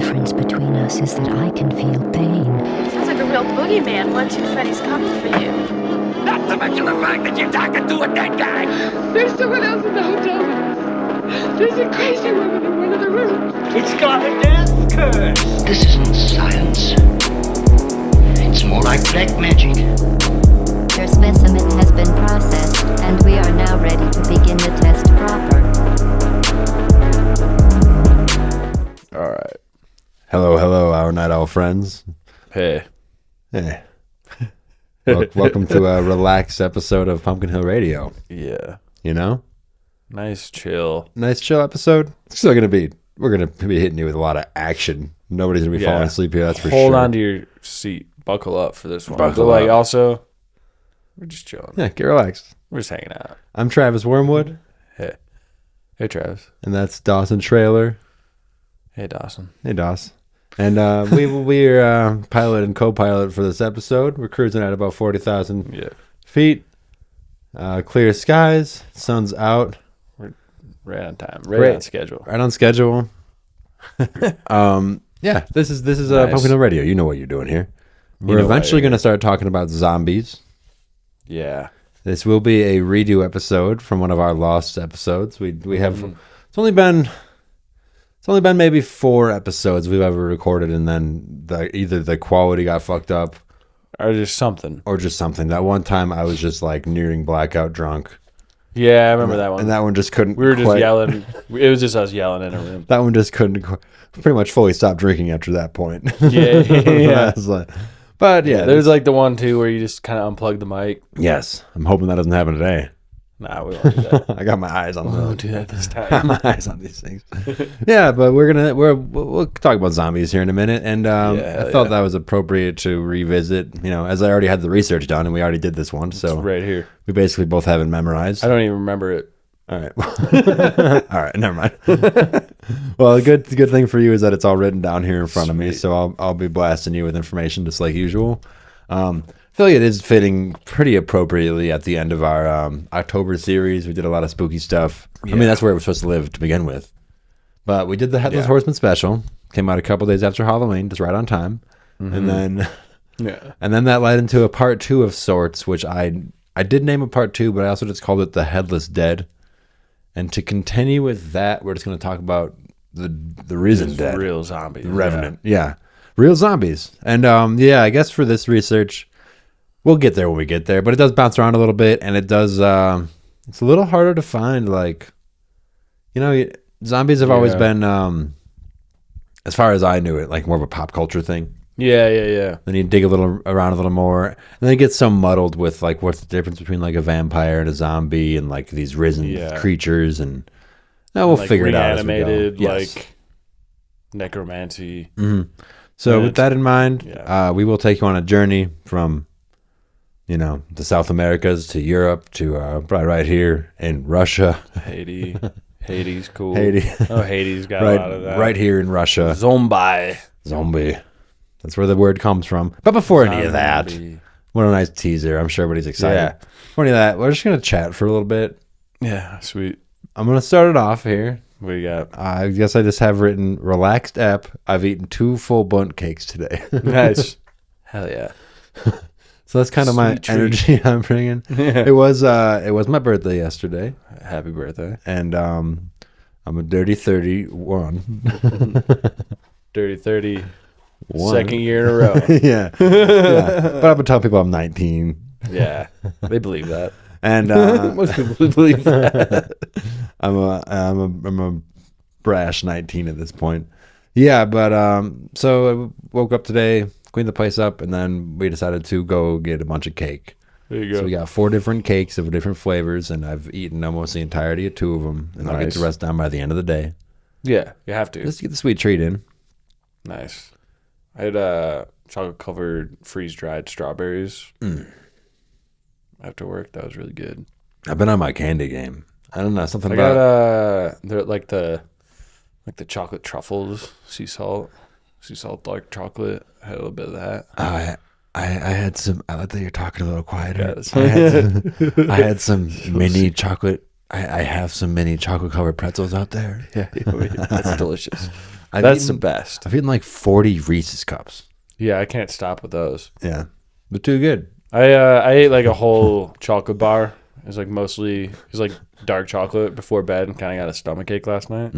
difference between us is that I can feel pain. Sounds like a real boogeyman once you Freddy's coming for you. Not to mention the fact that you're talking to a dead guy. There's someone else in the hotel with us. There's a crazy woman in one of the rooms. It's got a death curse. This isn't science. It's more like black magic. Your specimen has been processed, and we are now ready to begin the test proper. All right. Hello, our night owl friends. Hey. Welcome to a relaxed episode of Pumpkin Hill Radio. Yeah. You know? Nice chill episode. It's still we're gonna be hitting you with a lot of action. Nobody's gonna be falling asleep here, that's for sure. Hold on to your seat. Buckle up for this one. Buckle up. Also, we're just chilling. Yeah, get relaxed. We're just hanging out. I'm Travis Wormwood. Hey, Travis. And that's Dawson Trailer. Hey, Dawson. Hey, Dawson. And we're pilot and co-pilot for this episode. We're cruising at about 40,000 feet. Clear skies. Sun's out. We're right on time. Right on schedule. Right on schedule. Yeah, this is Nice. Pumpkin Hill Radio. You know what you're doing here. We're eventually going to start talking about zombies. Yeah. This will be a redo episode from one of our lost episodes. We have it's only been maybe 4 episodes we've ever recorded, and then either the quality got fucked up Or just something. That one time I was just like nearing blackout drunk. Yeah, I remember that one. And that one just couldn't. We were just yelling. It was just us yelling in a room. That one just couldn't. Pretty much fully stopped drinking after that point. Yeah. But yeah, there's like the one too where you just kind of unplug the mic. Yes, I'm hoping that doesn't happen today. Nah, we won't do that. I got my eyes on. We won't do that this time. I got my eyes on these things. Yeah, but we'll talk about zombies here in a minute, and I felt that was appropriate to revisit. You know, as I already had the research done, and we already did this one, so it's right here. We basically both have it memorized. I don't even remember it. All right. All right, never mind. Well, the good thing for you is that it's all written down here in front of me, so I'll be blasting you with information just like usual. I feel like it is fitting pretty appropriately at the end of our October series. We did a lot of spooky stuff. Yeah. I mean, that's where it was supposed to live to begin with. But we did the Headless Horseman special. Came out a couple days after Halloween, just right on time. And then that led into a part 2 of sorts, which I did name a part 2, but I also just called it The Headless Dead. And to continue with that, we're just going to talk about the Risen Dead. Real zombies. The Revenant. Yeah. Real zombies. And I guess for this research, we'll get there when we get there. But it does bounce around a little bit. And it does, it's a little harder to find, like, you know, zombies have always been, as far as I knew it, like more of a pop culture thing. Yeah. Then you dig around a little more, and then it gets so muddled with like what's the difference between like a vampire and a zombie, and like these risen creatures, and we'll like figure it out as we go. Animated, like necromancy. Mm-hmm. So with that in mind, we will take you on a journey from, you know, the South Americas to Europe to right here in Russia, Hades, cool. Haiti. Oh, Hades got a lot of that. Right here in Russia. Zombie. That's where the word comes from. But before any of that, what a nice teaser. I'm sure everybody's excited. Yeah. Before any of that, we're just going to chat for a little bit. Yeah, sweet. I'm going to start it off here. What do you got? I guess I just have written relaxed ep. I've eaten 2 full bundt cakes today. Nice. Hell yeah. So that's kind of my energy I'm bringing. Yeah. It was my birthday yesterday. Happy birthday. And I'm a dirty 31. Dirty 30. Second year in a row. Yeah. But I've been telling people I'm 19. Yeah. They believe that. And most people believe that. I'm a brash 19 at this point. Yeah, but so I woke up today, cleaned the place up, and then we decided to go get a bunch of cake. There you go. So we got 4 different cakes of different flavors, and I've eaten almost the entirety of 2 of them, and I'll get the rest down by the end of the day. Yeah, you have to. Just get the sweet treat in. Nice. I had chocolate-covered freeze-dried strawberries after work. That was really good. I've been on my candy game. I don't know, something about... about... they're like the chocolate truffles, sea salt dark chocolate. I had a little bit of that. I had some... I like that you're talking a little quieter. Yes. I had some mini chocolate... I have some mini chocolate-covered pretzels out there. Yeah, that's delicious. That's the best. I've eaten like 40 Reese's cups. Yeah, I can't stop with those. Yeah, but too good. I ate like a whole chocolate bar. It was like dark chocolate before bed, and kind of got a stomachache last night.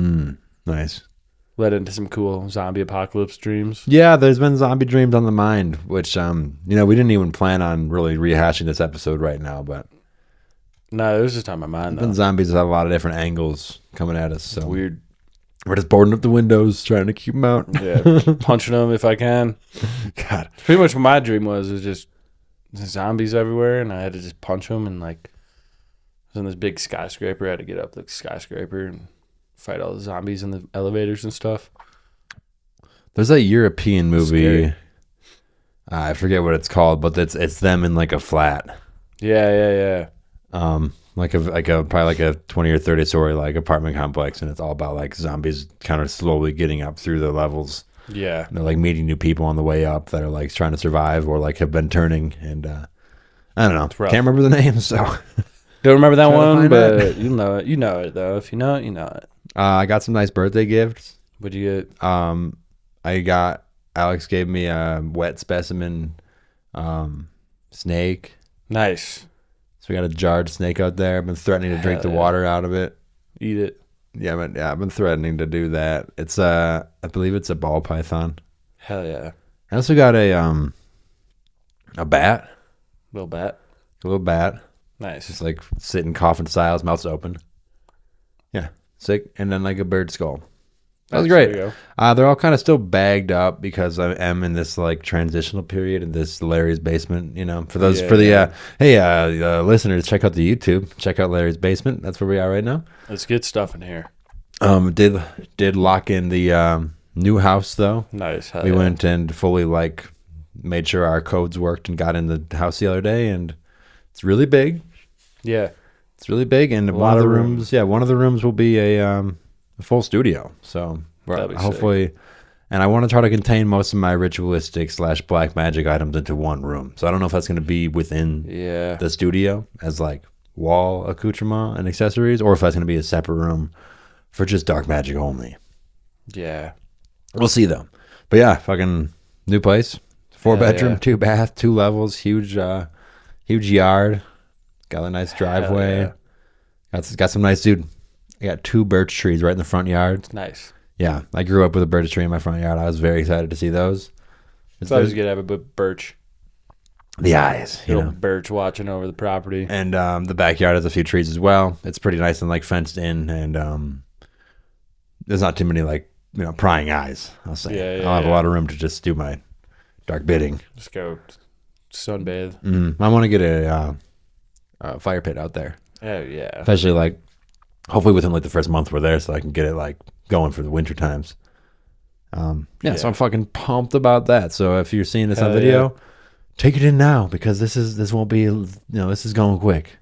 Nice. Led into some cool zombie apocalypse dreams. Yeah, there's been zombie dreams on the mind, which we didn't even plan on really rehashing this episode right now, but No, it was just on my mind though. zombies have a lot of different angles coming at us. So Weird. we're just boarding up the windows, trying to keep them out. Yeah, punching them if I can. God, Pretty much what my dream was just zombies everywhere, and I had to just punch them, and like I was in this big skyscraper. I had to get up the skyscraper and fight all the zombies in the elevators and stuff. there's a European movie. Scary. I forget what it's called, but it's them in like a flat. Yeah. Like a probably like a 20 or 30 story like apartment complex, and it's all about like zombies kind of slowly getting up through the levels. Yeah. And they're like meeting new people on the way up that are like trying to survive or like have been turning, and I don't know. rough. Can't remember the name, so Don't remember that Trying to one, find but it. you know it. You know it though. If you know it, you know it. I got some nice birthday gifts. What'd you get? Alex gave me a wet specimen snake. Nice. So we got a jarred snake out there. I've been threatening to drink the Hell yeah. water out of it. Eat it. Yeah, I've been threatening to do that. It's I believe it's a ball python. Hell yeah. I also got a bat, Little bat. a little bat. Nice. It's like sitting coffin style, his mouth's open. Yeah, sick. And then like a bird skull. That was Nice, great. there you go. They're all kind of still bagged up because I am in this like transitional period in this Larry's basement. For those listeners, check out the YouTube. Check out Larry's basement. That's where we are right now. Let's get stuff in here. Did lock in the new house though. Nice. Hell We yeah. went and fully like made sure our codes worked and got in the house the other day, and it's really big. Yeah. It's really big, and one lot of the of rooms, one of the rooms will be a full studio. So That'd be hopefully, and I want to try to contain most of my ritualistic / black magic items into one room. So I don't know if that's going to be within Yeah. the studio as like wall accoutrement and accessories, or if that's going to be a separate room for just dark magic only. Yeah. We'll see though. But yeah, fucking new place, 4-bedroom, yeah. 2 bath, 2 levels, huge yard. Got a nice driveway. yeah. Got some nice, dude. I got 2 birch trees right in the front yard. Nice. Yeah, I grew up with a birch tree in my front yard. I was very excited to see those. It's always good to have a birch. The eyes, you Little know. birch watching over the property. And the backyard has a few trees as well. It's pretty nice and like fenced in, and there's not too many like prying eyes. I'll say. Yeah, I'll have a lot of room to just do my dark bidding. Just go sunbathe. I want to get a fire pit out there. Oh yeah. Especially like hopefully within like the first month we're there, so I can get it like going for the winter times. So I'm fucking pumped about that. So if you're seeing this on Hell video, take it in now, because this won't be this is going quick.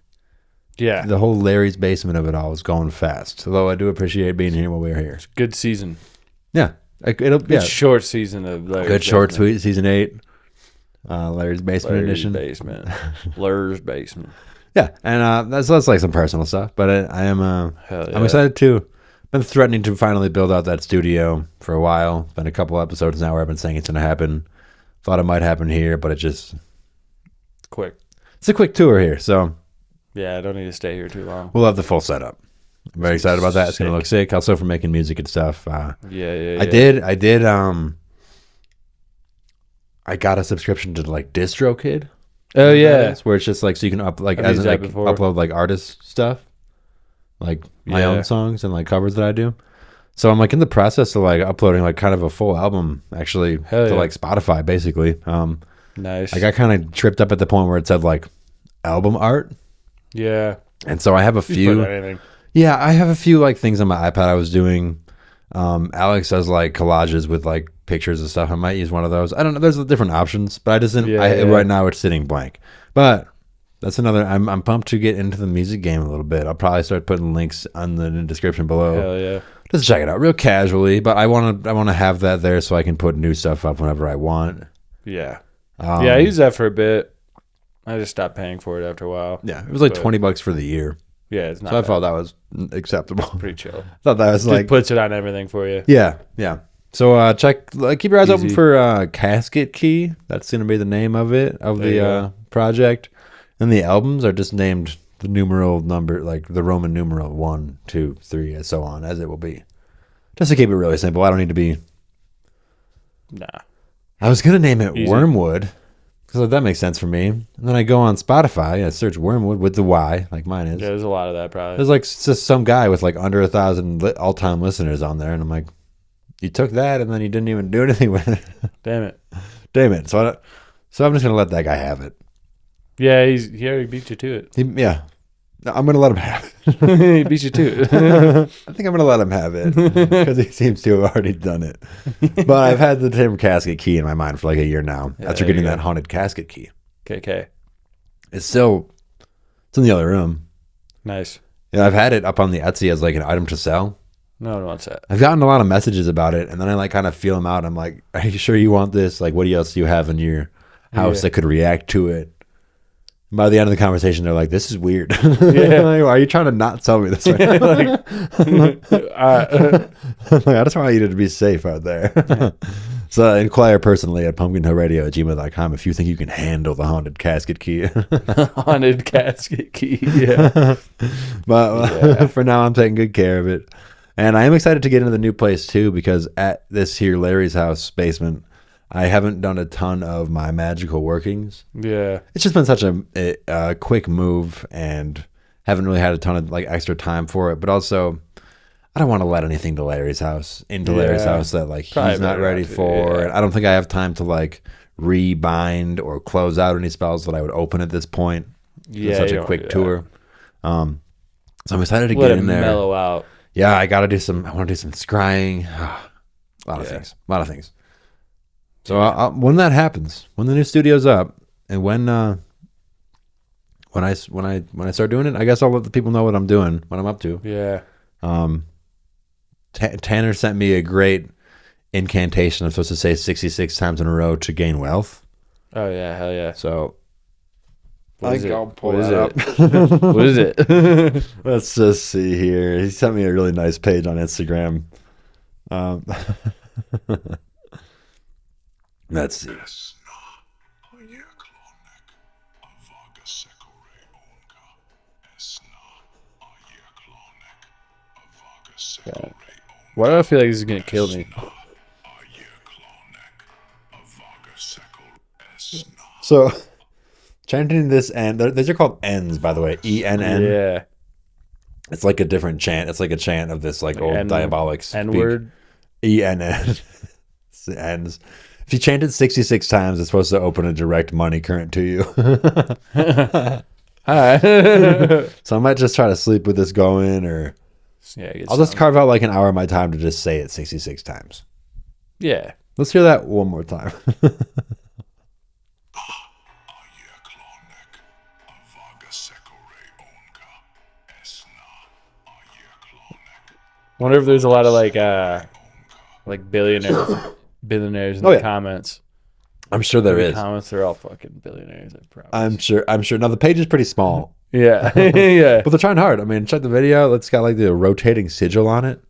Yeah. The whole Larry's basement of it all is going fast. Although I do appreciate being here while we're here. Good season. Yeah, Good short season of Larry's good short basement. sweet season 8. Larry's basement Larry's edition. basement. Lur's basement. Yeah, and that's like some personal stuff, but I'm Hell yeah. I'm excited too. Been threatening to finally build out that studio for a while. Been a couple episodes now where I've been saying it's going to happen. Thought it might happen here, but Quick. it's a quick tour here, so Yeah, I don't need to stay here too long. we'll have the full setup. I'm very excited about that. It's going to look sick. Also for making music and stuff. Yeah. I did. I got a subscription to like DistroKid. Oh yeah. Where it's just like so you can I've used that before. upload like artist stuff, like my Yeah. own songs and like covers that I do. So I'm like in the process of like uploading like kind of a full album actually Hell to yeah. like Spotify basically. Nice. I got kind of tripped up at the point where it said like album art, Yeah. and so I have a You put few. anything. Yeah, I have a few like things on my iPad I was doing. Alex does like collages with like pictures and stuff. I might use one of those. I don't know. There's different options, but I just didn't. Yeah. Right now it's sitting blank. But that's another. I'm pumped to get into the music game a little bit. I'll probably start putting links on the description below. Hell yeah. Just check it out real casually. But I want to have that there so I can put new stuff up whenever I want. Yeah. Um, Yeah, I used that for a bit. I just stopped paying for it after a while. Yeah, it was like But- $20 for the year. Yeah, it's not So I bad. thought that was acceptable. Pretty chill. Thought that was Just like puts it on everything for you. yeah. So keep your eyes open Easy. for Casket Key. That's going to be the name of it, of There you the project. And the albums are just named the numeral number, like the Roman numeral 1, 2, 3, and so on, as it will be. Just to keep it really simple. I don't need to be... Nah. I was going to name it Easy. Wormwood, because that makes sense for me. And then I go on Spotify, I search Wormwood with the Y, like mine is. Yeah, there's a lot of that probably. There's like just some guy with like under 1,000 all-time listeners on there, and I'm like, you took that and then you didn't even do anything with it. Damn it. Damn it. So I'm just gonna let that guy have it. Yeah, he already beat you to it. Yeah, no, I'm gonna let him have it. He beat you to it. I think I'm gonna let him have it because he seems to have already done it. But I've had the term casket key in my mind for like a year now. Yeah, after there you getting go. that haunted casket key, KK. it's in the other room. Nice. Yeah, I've had it up on the Etsy as like an item to sell. No one wants that. I've gotten a lot of messages about it, and then I like kind of feel them out. I'm like, are you sure you want this? Like, what else do you have in your house that could react to it? And by the end of the conversation, they're like, this is weird. Yeah. Like, are you trying to not tell me this? Right now? Like, I just want you to be safe out there. So inquire personally at pumpkinhillradio@gmail.com if you think you can handle the haunted casket key. Haunted casket key. Yeah. But for now, I'm taking good care of it. And I am excited to get into the new place too, because at this here Larry's house basement, I haven't done a ton of my magical workings. Yeah. It's just been such a quick move, and haven't really had a ton of like extra time for it. But also, I don't want to let anything to Larry's house Larry's house that like Probably he's not better ready not to, for. yeah. And I don't think I have time to like rebind or close out any spells that I would open at this point. Yeah. It's such you a don't quick do that. tour. So I'm excited to Let get it in there. mellow out. Yeah, I want to do some scrying. A lot of things. So when that happens, when the new studio's up, and when I start doing it, I guess I'll let the people know what I'm doing, what I'm up to. Yeah. Tanner sent me a great incantation I'm supposed to say 66 times in a row to gain wealth. Oh yeah, hell yeah. So What is it? I'll pull What is that it? up. What is it? Let's just see here. He sent me a really nice page on Instagram. Let's see. Why do I feel like this is gonna kill me? So, chanting this N, these are called N's, by the way. ENN. Yeah. It's like a different chant. It's like a chant of this like old N- diabolic speak. N-word. ENN. It's N's. If you chant it 66 times, it's supposed to open a direct money current to you. Alright. So I might just try to sleep with this going, or Yeah, I'll just carve out like an hour of my time to just say it 66 times. Yeah. Let's hear that one more time. Wonder if there's a lot of like billionaires in Oh, the yeah. comments. I'm sure there In the is. comments, they're all fucking billionaires. I promise. I'm sure. Now the page is pretty small, Yeah. Yeah. but they're trying hard. I mean, check the video. It's got like the rotating sigil on it.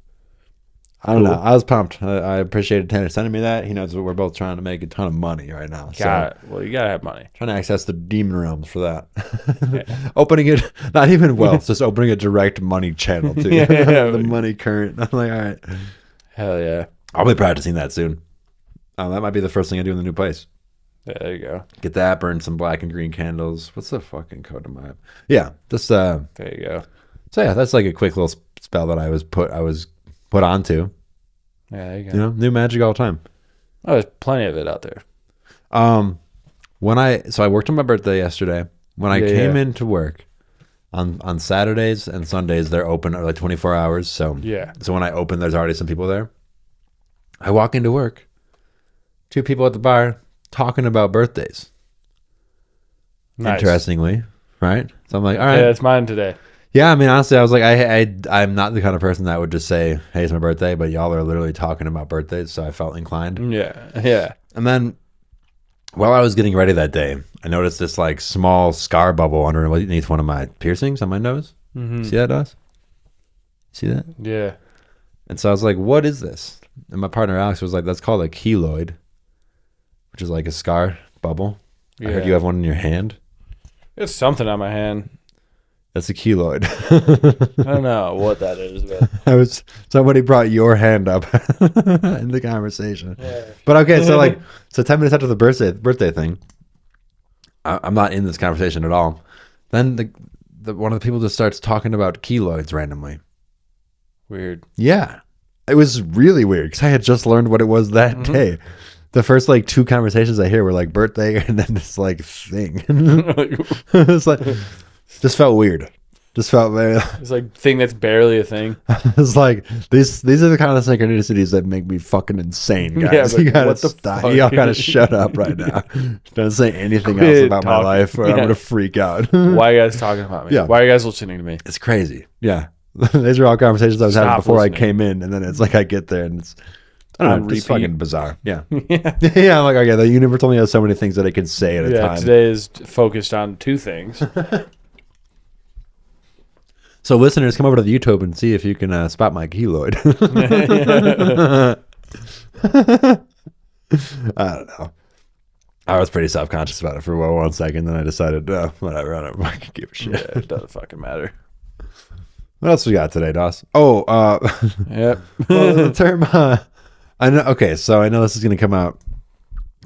I don't know. I was pumped. I appreciated Tanner sending me that. He knows that we're both trying to make a ton of money right now. So Well, you gotta have money. trying to access the demon realms for that. Opening it, not even wealth, just opening a direct money channel to Yeah. the money current. I'm like, all right. Hell yeah. I'll be practicing that soon. That might be the first thing I do in the new place. Yeah, there you go. Get that, burn some black and green candles. What's the fucking code of my... Yeah, just... There you go. So yeah, that's like a quick little spell that I was put onto. Yeah, there you go. You know, new magic all the time. Oh, there's plenty of it out there. So I worked on my birthday yesterday. When I Yeah, came yeah. into work on Saturdays and Sundays, they're open like 24 hours. So Yeah. So when I open, there's already some people there. I walk into work, 2 people at the bar talking about birthdays. Nice. Interestingly, right? So I'm like, all right. Yeah, it's mine today. Yeah, I mean, honestly, I was like, I'm not the kind of person that would just say, hey, it's my birthday, but y'all are literally talking about birthdays, so I felt inclined. Yeah. Yeah. And then while I was getting ready that day, I noticed this like small scar bubble underneath one of my piercings on my nose. Mm-hmm. See that, Dawes? See that? Yeah. And so I was like, what is this? And my partner Alex was like, that's called a keloid, which is like a scar bubble. I heard you have one in your hand. It's something on my hand. That's a keloid. I don't know what that is, but Somebody brought your hand up in the conversation. Yeah. But okay, so 10 minutes after the birthday thing, I'm not in this conversation at all. Then one of the people just starts talking about keloids randomly. Weird. Yeah. It was really weird because I had just learned what it was that day. The first like 2 conversations I hear were like birthday and then this like thing. It's like, just felt weird. Just felt very. It's like thing that's barely a thing. It's like these are the kind of synchronicities that make me fucking insane, guys. Yeah, you gotta what the stop. fuck? Y'all gotta shut up right now. Don't say anything Quit else about my talking. life, or I'm Yeah. gonna freak out. Why are you guys talking about me? Yeah. Why are you guys listening to me? It's crazy. Yeah, these are all conversations I was having Stop before listening. I came in, and then it's like I get there and it's. I don't On know, it's repeat. fucking bizarre. Yeah. Yeah. Yeah, I'm like, okay, the universe only has so many things that it can say at a Yeah, time. today is focused on 2 things. So listeners, come over to the YouTube and see if you can spot my keloid. I don't know. I was pretty self-conscious about it for 1 second, then I decided, whatever, I don't fucking give a shit. Yeah, it doesn't fucking matter. What else we got today, Doss? Oh, Yep. well, the term, I know. Okay, so I know this is going to come out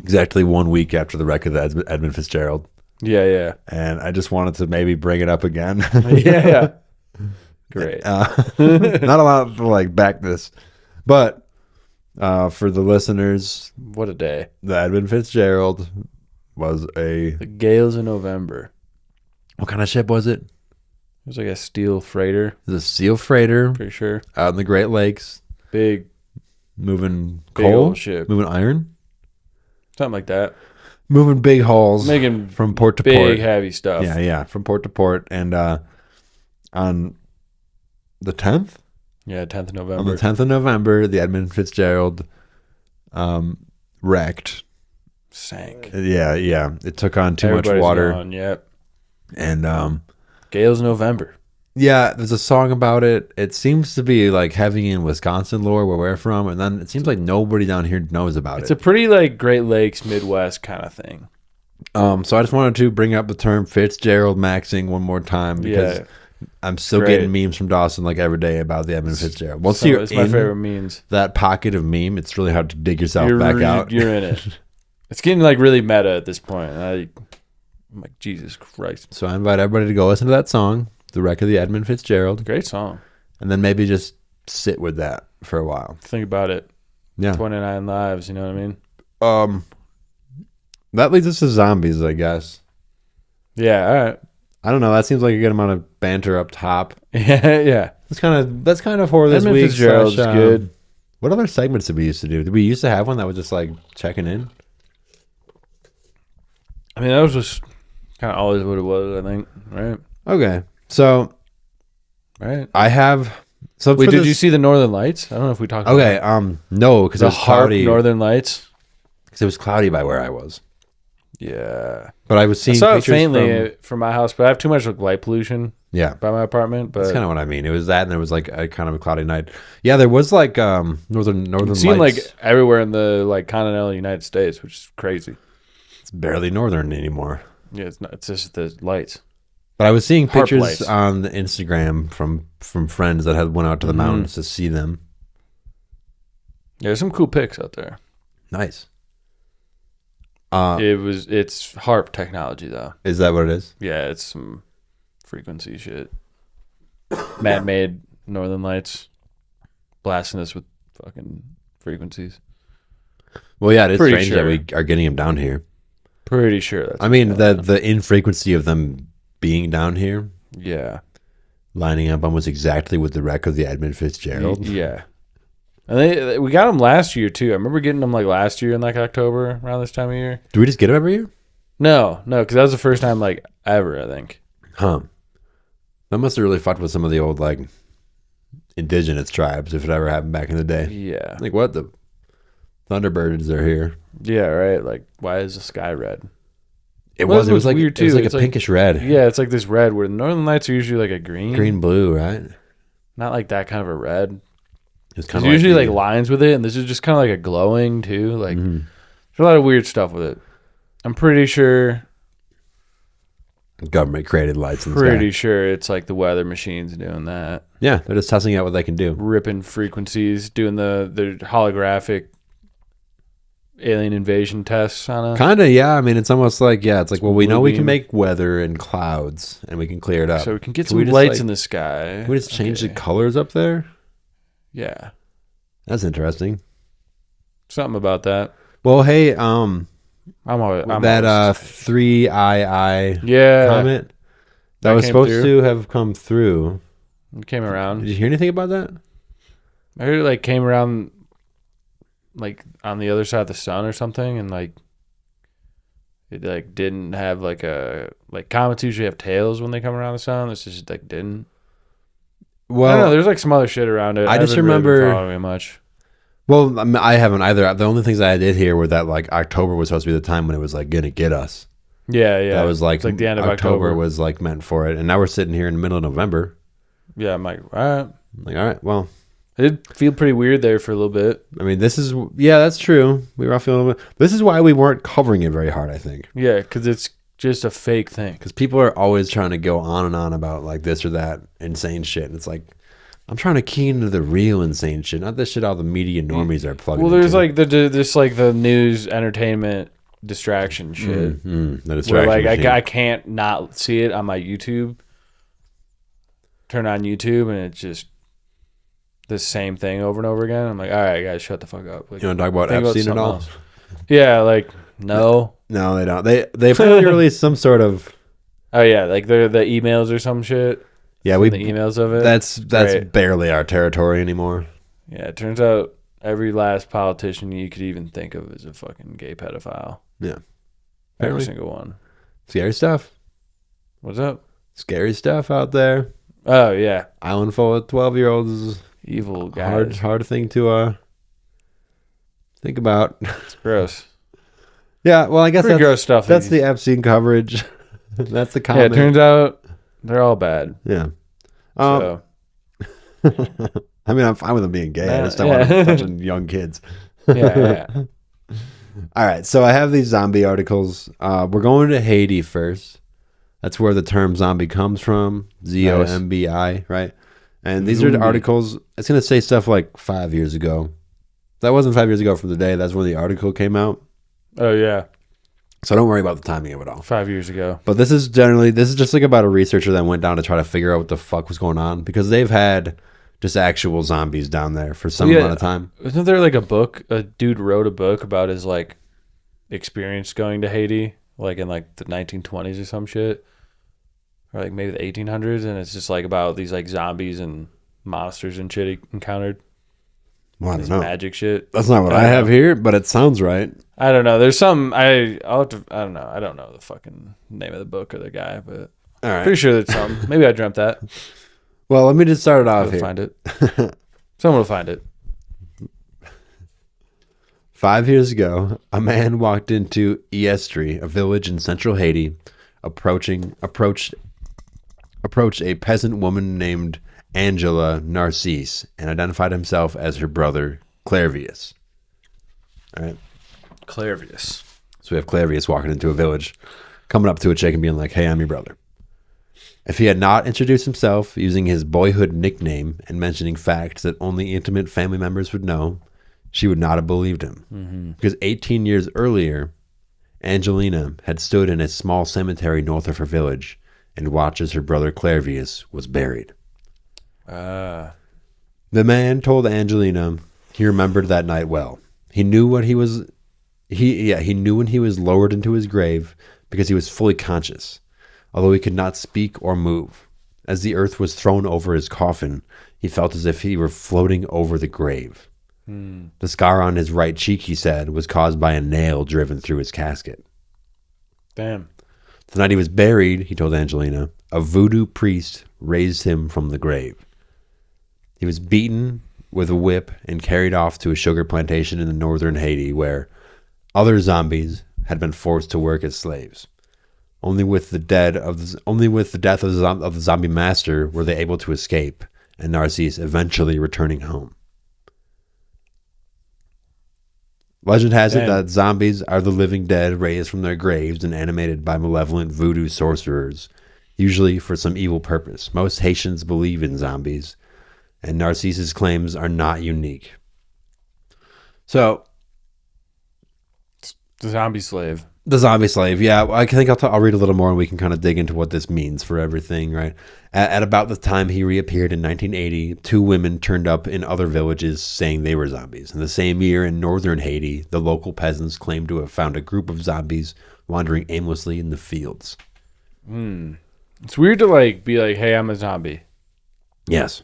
exactly 1 week after the wreck of the Edmund Fitzgerald, Yeah. and I just wanted to maybe bring it up again. Yeah. Great. Not a lot to like back this, but for the listeners, What a day. the Edmund Fitzgerald was The gales in November. what kind of ship was it? It was like a steel freighter, It was a steel freighter pretty sure. out in the Great Lakes, Big moving Big coal, old ship. moving iron, something like that. moving big hauls Making from port to big, port. heavy stuff. Yeah, from port to port, and on the 10th. Yeah, 10th of On November. the 10th of November, the Edmund Fitzgerald wrecked. Sank. Yeah. It took on too Everybody's much water. gone, yep. And Gales in November. yeah, there's a song about it. It seems to be like heavy in Wisconsin lore where we're from, and then it seems like nobody down here knows about It's it. a pretty like Great Lakes, Midwest kind of thing. So I just wanted to bring up the term Fitzgerald maxing one more time because Yeah. I'm still Great. getting memes from Dawson like every day about the Edmund Fitzgerald. Once So you're it's my in favorite memes. that pocket of meme, it's really hard to dig yourself You're back out. You're in it. It's getting like really meta at this point. I'm like, Jesus Christ. So I invite everybody to go listen to that song, The Wreck of the Edmund Fitzgerald, Great song. and then maybe just sit with that for a while. Think about it. Yeah. 29 lives, you know what I mean? That leads us to zombies, I guess. Yeah, all right. I don't know. That seems like a good amount of banter up top. Yeah. That's kind of for this Edmund week. Fitzgerald's good. What other segments did we used to do? Did we used to have one that was just like checking in? I mean, that was just kind of always what it was, I think. Right? Okay, so Right. I have. So Wait, for did this- you see the Northern Lights? I don't know if we talked Okay, about no, because it the was Harp cloudy. Northern Lights. Because it was cloudy by where I was, Yeah. but I was I seeing saw it pictures faintly from. from my house, but I have too much like light pollution Yeah, by my apartment. But that's kind of what I mean. It was that, and there was like a kind of a cloudy night. Yeah, there was like northern it seemed like lights. everywhere in the like continental United States, which is crazy. It's barely northern anymore. Yeah, it's not. It's just the lights. But I was seeing Harp pictures lights. on the Instagram from friends that had went out to the mountains to see them. Yeah, there's some cool pics out there. Nice. It's harp technology though. Is that what it is? Yeah, it's some frequency shit. Man-made Northern Lights blasting us with fucking frequencies. Well, yeah, it is Pretty strange that sure. we are getting them down here. Pretty sure that's. I mean, the infrequency of them being down here, Yeah. lining up almost exactly with the wreck of the Edmund Fitzgerald. Yeah. And we got them last year too. I remember getting them like last year in like October around this time of year. Do we just get them every year? No, because that was the first time like ever, I think. Huh. That must have really fucked with some of the old like indigenous tribes if it ever happened back in the day. Yeah. Like what the Thunderbirds are here. Yeah, right. Like, why is the sky red? It Well, was. that It was looks like weird, it was too. like It's a like- pinkish red, Yeah, it's like this red where the Northern Lights are usually like a green. green blue, right? Not like that kind of a red. It's There's usually like lines with it, and this is just kind of like a glowing too. Like there's a lot of weird stuff with it. I'm pretty sure. Government created lights in the sky. Pretty sure it's like the weather machines doing that. Yeah, they're just testing out what they can do. Ripping frequencies, doing the holographic alien invasion tests on us. Kind of, yeah. I mean, it's almost like, it's like, well, we know we can make weather and clouds, and we can clear it up. So we can get some lights in the sky. Can we just change the colors up there? Yeah. That's interesting. Something about that. Well, hey, I'm that 3II comet that was supposed to have come through. It came around. Did you hear anything about that? I heard it like came around like on the other side of the sun or something, and like it like didn't have like comets usually have tails when they come around the sun. This just like didn't. Well, I don't know. There's like some other shit around it. I just remember really following it much. Well, I haven't either. The only things I did hear were that like October was supposed to be the time when it was like gonna get us. Yeah. That was like the end of October was like meant for it, and now we're sitting here in the middle of November. Yeah, I'm like, all right. Well, it did feel pretty weird there for a little bit. I mean, that's true. We were all feeling a little bit. This is why we weren't covering it very hard, I think. Yeah, because it's just a fake thing. Because people are always trying to go on and on about like this or that insane shit, and it's like, I'm trying to key into the real insane shit, not this shit all the media normies are plugging. Well, there's into. like the news entertainment distraction shit. The distraction. Where like I can't not see it on my YouTube. Turn on YouTube and it's just the same thing over and over again. I'm like, all right, guys, shut the fuck up. Like, you want to talk about Epstein at all? Yeah, like no, they don't. They apparently released some sort of. Oh yeah, like they're the emails or some shit. Yeah, the emails of it. That's barely our territory anymore. Yeah, it turns out every last politician you could even think of is a fucking gay pedophile. Yeah, every single one. Scary stuff. What's up? Scary stuff out there. Oh yeah, island full of 12-year-olds. Evil guys. Hard thing to think about. It's gross. Yeah, well, I guess that's gross stuff. That's the Epstein coverage. That's the comment. Yeah, it turns out they're all bad. Yeah. So. I mean, I'm fine with them being gay. I just don't want them touching young kids. Yeah. All right, so I have these zombie articles. We're going to Haiti first. That's where the term zombie comes from. ZOMBI, right? And these are the articles. It's going to say stuff like 5 years ago. That wasn't 5 years ago from the day. That's when the article came out. Oh, yeah. So don't worry about the timing of it all. 5 years ago. But this is just like about a researcher that went down to try to figure out what the fuck was going on. Because they've had just actual zombies down there for some amount of time. Isn't there like a book? A dude wrote a book about his like experience going to Haiti, like in like the 1920s or some shit. Or like maybe the 1800s, and it's just like about these like zombies and monsters and shit he encountered. Well, I don't know. Magic shit. That's not what I have here, but it sounds right. I don't know. There's some I'll have to. I don't know. I don't know the fucking name of the book or the guy, but all right. Pretty sure there's some. Maybe I dreamt that. Well, let me just start it off here. Find it. Someone will find it. 5 years ago, a man walked into Iestri, a village in central Haiti, approached a peasant woman named Angela Narcisse and identified himself as her brother, Clairvius. All right. Clairvius. So we have Clairvius walking into a village, coming up to a chick and being like, hey, I'm your brother. If he had not introduced himself using his boyhood nickname and mentioning facts that only intimate family members would know, she would not have believed him. Mm-hmm. Because 18 years earlier, Angelina had stood in a small cemetery north of her village and watched as her brother Clairvius was buried. The man told Angelina he remembered that night well. He knew when he was lowered into his grave because he was fully conscious, although he could not speak or move. As the earth was thrown over his coffin, he felt as if he were floating over the grave. The scar on his right cheek, he said, was caused by a nail driven through his casket. Damn. The night he was buried, he told Angelina, a voodoo priest raised him from the grave. He was beaten with a whip and carried off to a sugar plantation in the northern Haiti where other zombies had been forced to work as slaves. Only with the death of the zombie master were they able to escape, and Narcisse eventually returning home. Legend has it Damn. that zombies are the living dead raised from their graves and animated by malevolent voodoo sorcerers, usually for some evil purpose. Most Haitians believe in zombies, and Narcisse's claims are not unique. So, The zombie slave. the zombie slave, yeah, I think I'll read a little more and we can kind of dig into what this means for everything, right? At about the time he reappeared in 1980, 2 women turned up in other villages saying they were zombies. In the same year in northern Haiti, the local peasants claimed to have found a group of zombies wandering aimlessly in the fields. It's weird to like be like, hey, I'm a zombie. Yes,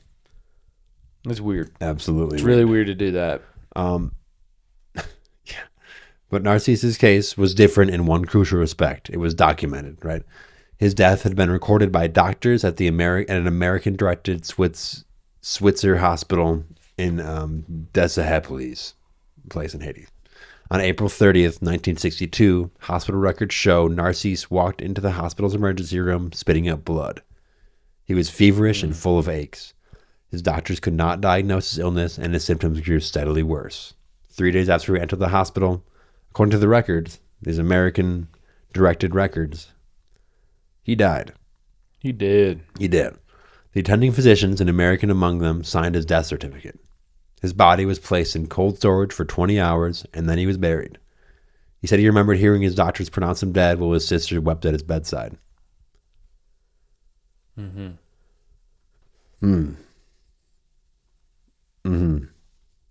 It's weird. absolutely. It's really weird to do that. But Narcisse's case was different in one crucial respect. It was documented, right? His death had been recorded by doctors at an American-directed Switzer hospital in Desahepolis, place in Haiti. On April 30th, 1962, hospital records show Narcisse walked into the hospital's emergency room spitting up blood. He was feverish and full of aches. His doctors could not diagnose his illness, and his symptoms grew steadily worse. 3 days after he entered the hospital, according to the records, these American-directed records, he died. He did. He did. The attending physicians, an American among them, signed his death certificate. His body was placed in cold storage for 20 hours, and then he was buried. He said he remembered hearing his doctors pronounce him dead while his sister wept at his bedside. So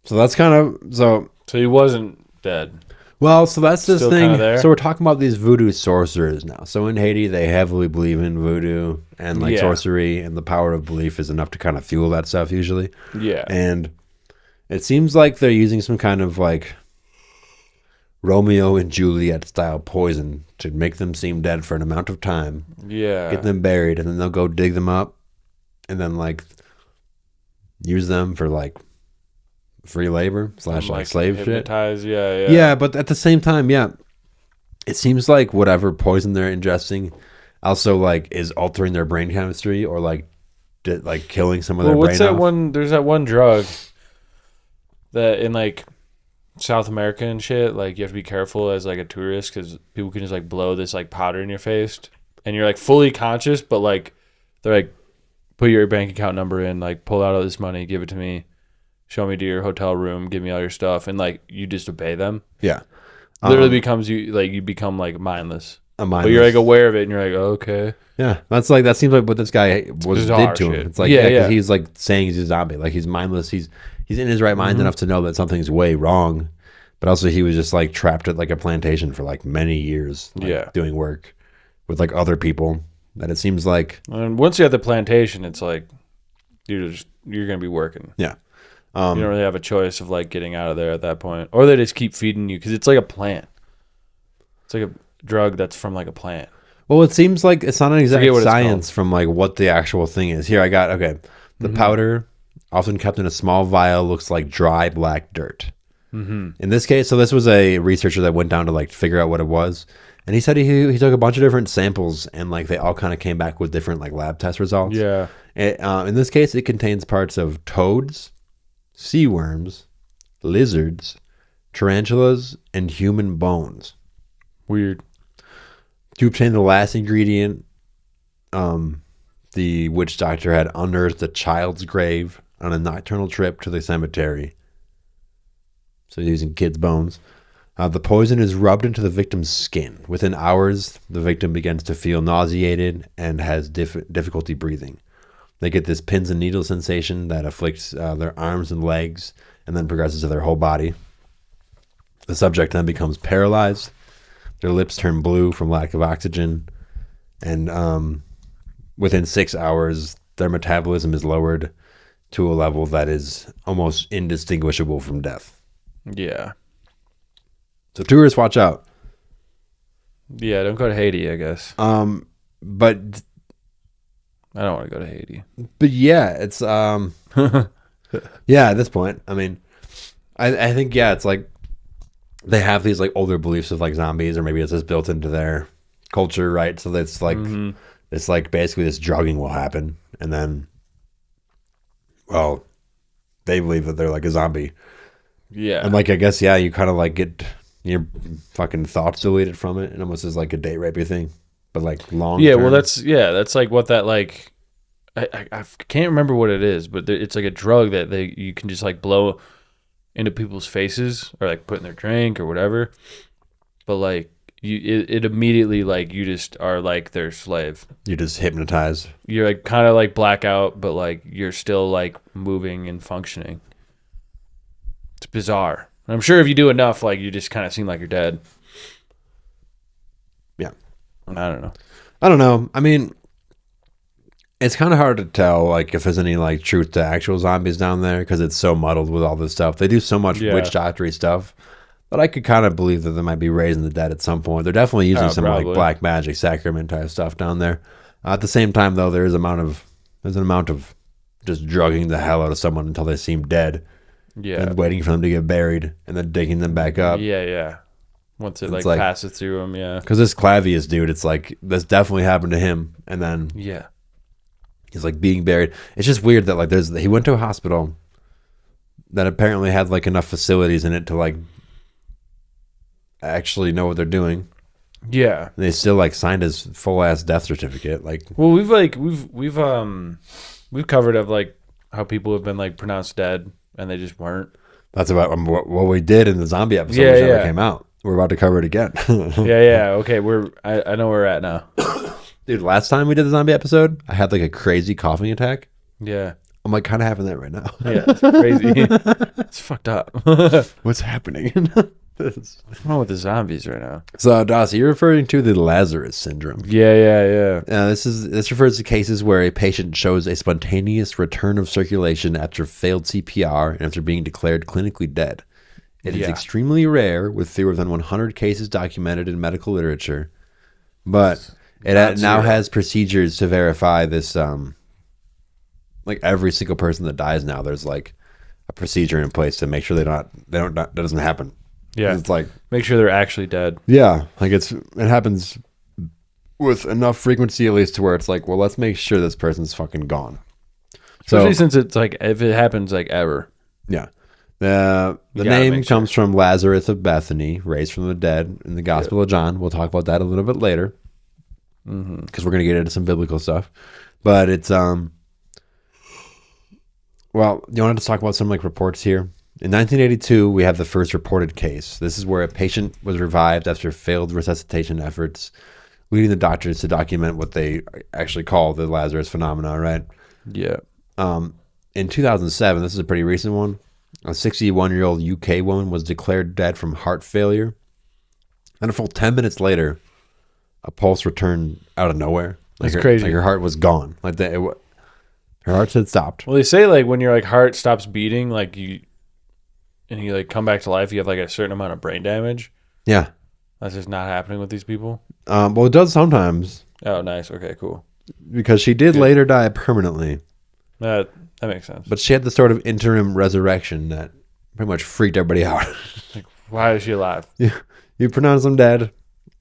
that's kind of... So he wasn't dead. Well, so that's this Still thing. kinda there? So we're talking about these voodoo sorcerers now. So in Haiti, they heavily believe in voodoo and like Yeah. sorcery, and the power of belief is enough to kind of fuel that stuff usually. Yeah. And it seems like they're using some kind of like Romeo and Juliet style poison to make them seem dead for an amount of time, Yeah. get them buried, and then they'll go dig them up and then like use them for like free labor / like slave shit. Hypnotize, yeah. Yeah, but at the same time, yeah, it seems like whatever poison they're ingesting also like is altering their brain chemistry or like killing some of their What's brain that off. one? There's that one drug that in like South America and shit, like you have to be careful as like a tourist because people can just like blow this like powder in your face and you're like fully conscious, but like they're like, put your bank account number in, like pull out all this money, give it to me, show me to your hotel room, give me all your stuff, and like you just obey them. Yeah, Literally becomes you become like mindless. mindless. But you're like aware of it and you're like, oh, okay. Yeah, that seems like what this guy did bizarre to him. shit. It's like Yeah, 'cause yeah. he's like saying he's a zombie, like he's mindless. He's in his right mind enough to know that something's way wrong, but also he was just like trapped at like a plantation for like many years, like, doing work with like other people. That it seems like, And once you're at the plantation, it's like you're gonna be working. yeah, You don't really have a choice of like getting out of there at that point, or they just keep feeding you because it's like a plant. It's like a drug that's from like a plant. Well, it seems like it's not an exact Forget what it's science from like what the actual thing is. Here, I got, okay. The powder, often kept in a small vial, looks like dry black dirt. In this case, so this was a researcher that went down to like figure out what it was. And he said he took a bunch of different samples and like they all kind of came back with different like lab test results. Yeah. In this case, it contains parts of toads, sea worms, lizards, tarantulas, and human bones. Weird. To obtain the last ingredient, the witch doctor had unearthed a child's grave on a nocturnal trip to the cemetery. So using kids' bones. The poison is rubbed into the victim's skin. Within hours, the victim begins to feel nauseated and has difficulty breathing. They get this pins and needles sensation that afflicts their arms and legs and then progresses to their whole body. The subject then becomes paralyzed. Their lips turn blue from lack of oxygen. And within 6 hours, their metabolism is lowered to a level that is almost indistinguishable from death. Yeah. So tourists, watch out. Yeah. Don't go to Haiti, I guess. But I don't want to go to Haiti. yeah, it's yeah. At this point, I mean, I think yeah, it's like they have these like older beliefs of like zombies, or maybe it's just built into their culture, right? So that's like it's like basically this drugging will happen, and then well, they believe that they're like a zombie. Yeah. And like I guess you kind of like get your fucking thoughts deleted from it. It almost is like a date rapey thing, but like long. Yeah, term. well, that's like what that like. I can't remember what it is, but it's like a drug that you can just like blow into people's faces or like put in their drink or whatever. But like it immediately like you just are like their slave. You just hypnotize. You're like kind of like blackout, but like you're still like moving and functioning. It's bizarre. I'm sure if you do enough, like you just kind of seem like you're dead. Yeah. I don't know. I mean, it's kind of hard to tell like if there's any like truth to actual zombies down there because it's so muddled with all this stuff. They do so much witch doctory stuff, but I could kind of believe that they might be raising the dead at some point. They're definitely using some like black magic sacrament type stuff down there. At the same time, though, there's an amount of just drugging the hell out of someone until they seem dead. Yeah. And waiting for them to get buried and then digging them back up. Yeah. Once it like passes through them, yeah. Because this Clairvius dude, it's like this definitely happened to him, and then he's like being buried. It's just weird that like he went to a hospital that apparently had like enough facilities in it to like actually know what they're doing. Yeah, and they still like signed his full ass death certificate. Like, well, we've covered of like how people have been like pronounced dead and they just weren't. That's about what we did in the zombie episode, which never came out. We're about to cover it again. Yeah. Okay, I know where we're at now. Dude, last time we did the zombie episode, I had like a crazy coughing attack. Yeah. I'm like kind of having that right now. Yeah, it's crazy. It's fucked up. What's happening? What's wrong with the zombies right now? So, Dossie, you're referring to the Lazarus syndrome. Yeah. This refers to cases where a patient shows a spontaneous return of circulation after failed CPR and after being declared clinically dead. It is extremely rare, with fewer than 100 cases documented in medical literature, but it now has procedures to verify this. Like every single person that dies now, there's like a procedure in place to make sure that doesn't happen. Yeah, it's like make sure they're actually dead. Yeah, like it happens with enough frequency at least to where it's like, well, let's make sure this person's fucking gone. Especially since it's like if it happens like ever. Yeah. The name comes from Lazarus of Bethany, raised from the dead in the Gospel of John. We'll talk about that a little bit later because we're going to get into some biblical stuff. But it's well, you wanted to talk about some like reports here. In 1982, we have the first reported case. This is where a patient was revived after failed resuscitation efforts, leading the doctors to document what they actually call the Lazarus phenomena, right? Yeah. In 2007, this is a pretty recent one, a 61-year-old UK woman was declared dead from heart failure. And a full 10 minutes later, a pulse returned out of nowhere. That's crazy. Like her heart was gone. Like her heart had stopped. Well, they say like when your like heart stops beating, like you like come back to life, you have like a certain amount of brain damage. Yeah. That's just not happening with these people. Well, it does sometimes. Oh, nice. Okay, cool. Because she did later die permanently. That makes sense. But she had the sort of interim resurrection that pretty much freaked everybody out. Like, why is she alive? You pronounce them dead.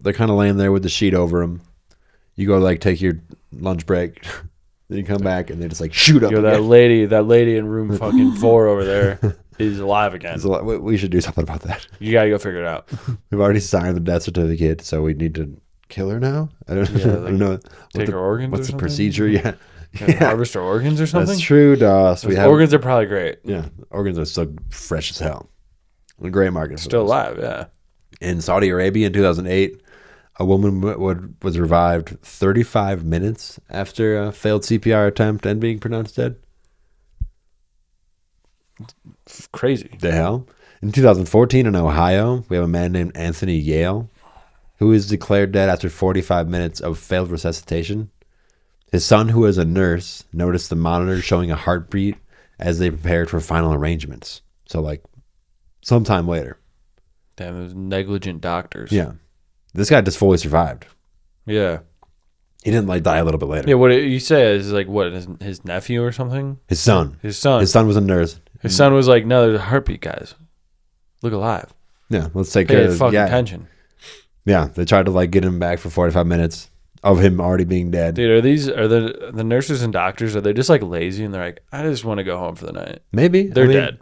They're kind of laying there with the sheet over them. You go like take your lunch break. Then you come back and they just like shoot up. Yo, that lady in room fucking 4 over there is alive again. We should do something about that. You gotta go figure it out. We've already signed the death certificate, so we need to kill her now. I don't know. Take her organs. What's or the procedure? Yeah. Harvest her organs or something. That's true, Doss. Organs are probably great. Yeah, organs are still fresh as hell. A great market. Still alive. Yeah. In Saudi Arabia in 2008. A woman was revived 35 minutes after a failed CPR attempt and being pronounced dead. It's crazy. The hell? In 2014 in Ohio, we have a man named Anthony Yale who is declared dead after 45 minutes of failed resuscitation. His son, who is a nurse, noticed the monitor showing a heartbeat as they prepared for final arrangements. So, like, sometime later. Damn, those negligent doctors. Yeah. This guy just fully survived. Yeah. He didn't like die a little bit later. Yeah, what you say is like what, his nephew or something? His son. His son was a nurse. His son was like, no, there's a heartbeat, guys. Look alive. Yeah, let's take care of fucking attention. Yeah, they tried to like get him back for 45 minutes of him already being dead. Dude, are the nurses and doctors, are they just like lazy and they're like, I just want to go home for the night? Maybe. They're dead.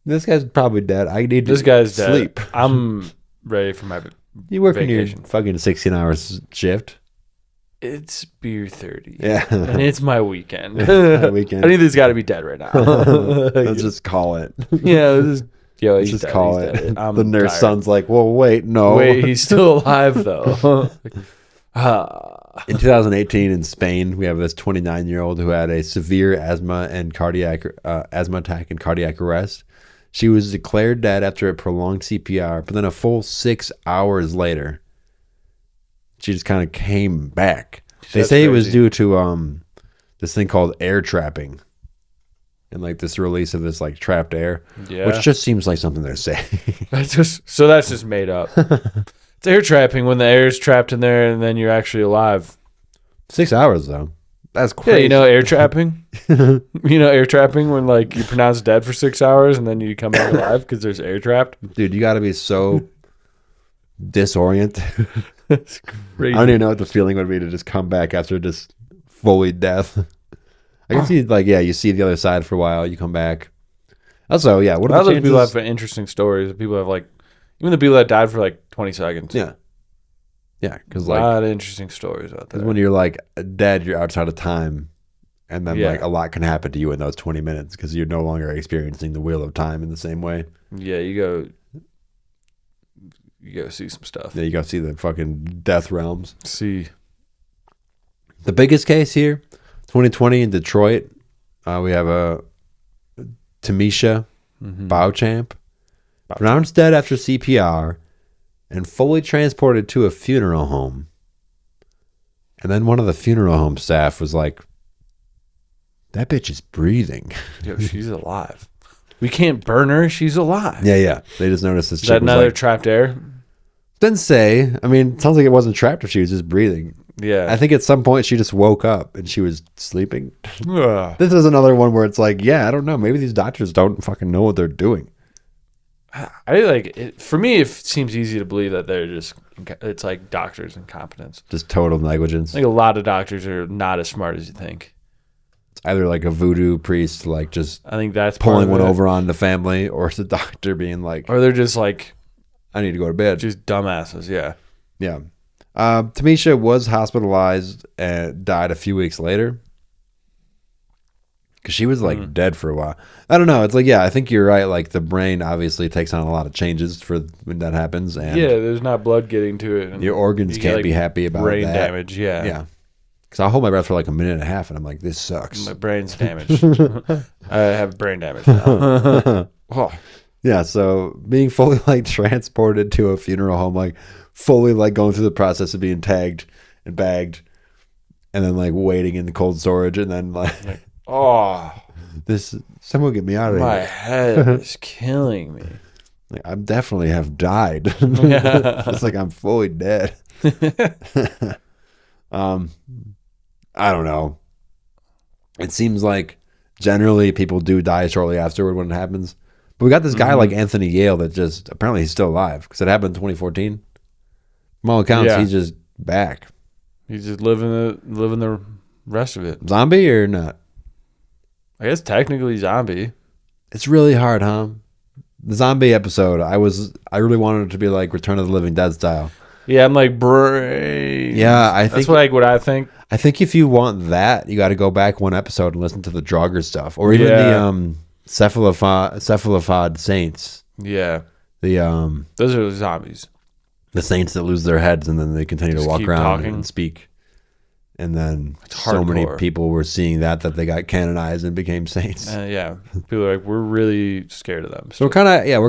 This guy's probably dead. I need to This guy's sleep. dead. I'm ready for my You work in your vacation. fucking 16-hour shift. It's beer 30. Yeah. And it's my weekend. My weekend. I think this got to be dead right now. Let's just call it. Yeah, let's Let's he's just dead. call He's it. dead. I'm The nurse tired. son's like, well, wait, no. Wait, he's still alive though. In 2018 in Spain, we have this 29-year-old who had a severe asthma attack and cardiac arrest. She was declared dead after a prolonged CPR, but then a full 6 hours later, she just kind of came back. They That's say it was crazy. due to this thing called air trapping, and like this release of this like trapped air, Yeah. which just seems like something they're saying. That's just made up. It's air trapping when the air is trapped in there and then you're actually alive. 6 hours though, that's Yeah, crazy. you know air trapping. You know air trapping when like you pronounce dead for 6 hours and then you come back alive because there's air trapped. Dude, you got to be so disoriented. It's crazy. I don't even know what the feeling would be to just come back after just fully death. I can see, like, yeah, you see the other side for a while, you come back. Also, yeah, what are the Other people chances? have interesting stories. People have like, even the people that died for like 20 seconds. Yeah. Yeah, because A like, lot of interesting stories out there. when you're like dead, you're outside of time. And then Yeah. like a lot can happen to you in those 20 minutes because you're no longer experiencing the wheel of time in the same way. Yeah, you go see some stuff. Yeah, you go see the fucking death realms. See. The biggest case here, 2020 in Detroit, we have a Tamisha Beauchamp, pronounced dead after CPR and fully transported to a funeral home. And then one of the funeral home staff was like, that bitch is breathing. Yo, she's alive. We can't burn her. She's alive. Yeah. They just noticed this Is chick that was another like, trapped air? didn't say. I mean, it sounds like it wasn't trapped if she was just breathing. Yeah. I think at some point she just woke up and she was sleeping. Ugh. This is another one where it's like, yeah, I don't know. Maybe these doctors don't fucking know what they're doing. I like it. For me, it seems easy to believe that they're just, it's like doctors' incompetence. Just total negligence. I think a lot of doctors are not as smart as you think. It's either like a voodoo priest, like just I think that's part pulling of one it. over on the family, or it's the doctor being like, Or they're just like, I need to go to bed. just dumbasses. Yeah. Yeah. Tamisha was hospitalized and died a few weeks later because she was like dead for a while. I don't know. It's like, yeah, I think you're right. Like the brain obviously takes on a lot of changes for when that happens. And Yeah, there's not blood getting to it. And your organs you can't get, be happy about brain that. damage. Yeah. Yeah. Because I'll hold my breath for like a minute and a half and I'm like, this sucks. My brain's damaged. I have brain damage now. Oh. Yeah, so being fully like transported to a funeral home, like fully like going through the process of being tagged and bagged and then like waiting in the cold storage and then like Oh, someone get me out of my here. head is killing me. Like, I definitely have died. Yeah. It's like I'm fully dead. I don't know. It seems like generally people do die shortly afterward when it happens. But we got this guy like Anthony Yale that just apparently he's still alive because it happened in 2014. From all accounts, Yeah. he's just back. He's just living the rest of it. Zombie or not? I guess technically zombie. It's really hard, huh? The zombie episode, I really wanted it to be like Return of the Living Dead style. Yeah, I'm like brain. Yeah, I that's think what I think. I think if you want that, you got to go back one episode and listen to the Draugr stuff, or even Yeah. the cephalopod saints. Yeah, The those are zombies. the saints that lose their heads and then they continue to Just walk keep around talking. and speak. And then It's so many hardcore. people were seeing that they got canonized and became saints. Yeah, people are like, we're really scared of them. So we're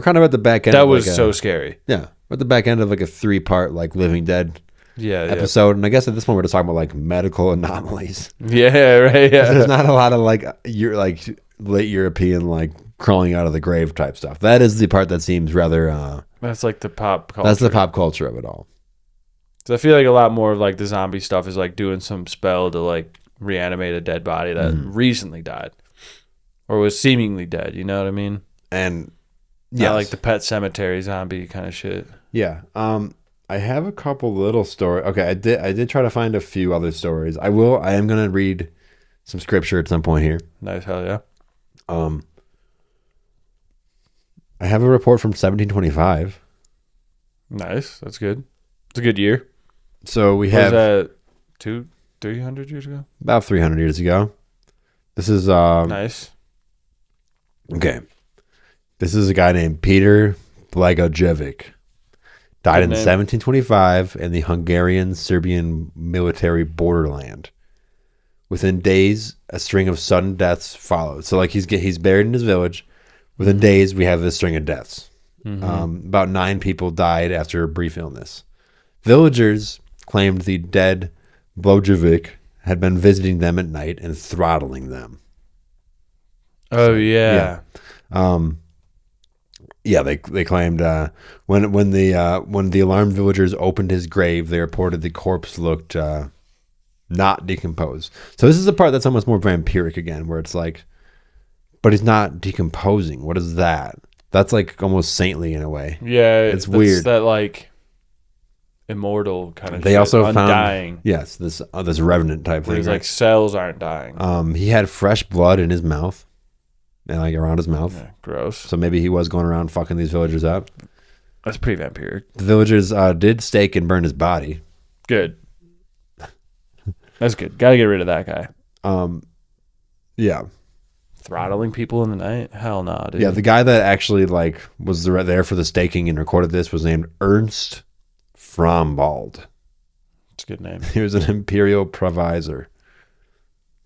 kind of at the back end. That of was like so scary. yeah, we're at the back end of like a 3-part like Living Dead Yeah, episode, and I guess at this point we're just talking about like medical anomalies. yeah, right. Yeah, There's not a lot of like late European like crawling out of the grave type stuff. That is the part that seems rather. that's like the pop culture. That's the pop culture of it all. So I feel like a lot more of like the zombie stuff is like doing some spell to like reanimate a dead body that recently died or was seemingly dead. You know what I mean? And Yeah, yeah, like the Pet Cemetery zombie kind of shit. yeah. I have a couple little stories. Okay, I did try to find a few other stories. I am gonna read some scripture at some point here. Nice, hell yeah. I have a report from 1725. Nice. That's good. It's a good year. So we Was have that 300 years ago? about 300 years ago. This is Nice. okay. This is a guy named Peter Blagojevic. Died Good in name. 1725 in the Hungarian-Serbian military borderland. Within days, a string of sudden deaths followed. So, like, he's buried in his village. Within days, we have this string of deaths. About 9 people died after a brief illness. Villagers claimed the dead Blagojevic had been visiting them at night and throttling them. Oh, yeah. Yeah, they claimed when the alarmed villagers opened his grave, they reported the corpse looked not decomposed. So this is the part that's almost more vampiric again, where it's like, but he's not decomposing. What is that? That's like almost saintly in a way. Yeah. It's weird. That, like, immortal kind of They shit. also Undying. found this revenant type Where thing. he's right? like, cells aren't dying. He had fresh blood in his mouth and like around his mouth. Yeah, gross. So maybe he was going around fucking these villagers up. That's pretty vampiric. The villagers did stake and burn his body. Good. That's good. Got to get rid of that guy. Yeah. Throttling people in the night? Hell nah, dude. Yeah, the guy that actually like was there for the staking and recorded this was named Ernst Frombald. It's a good name. He was an imperial provisor.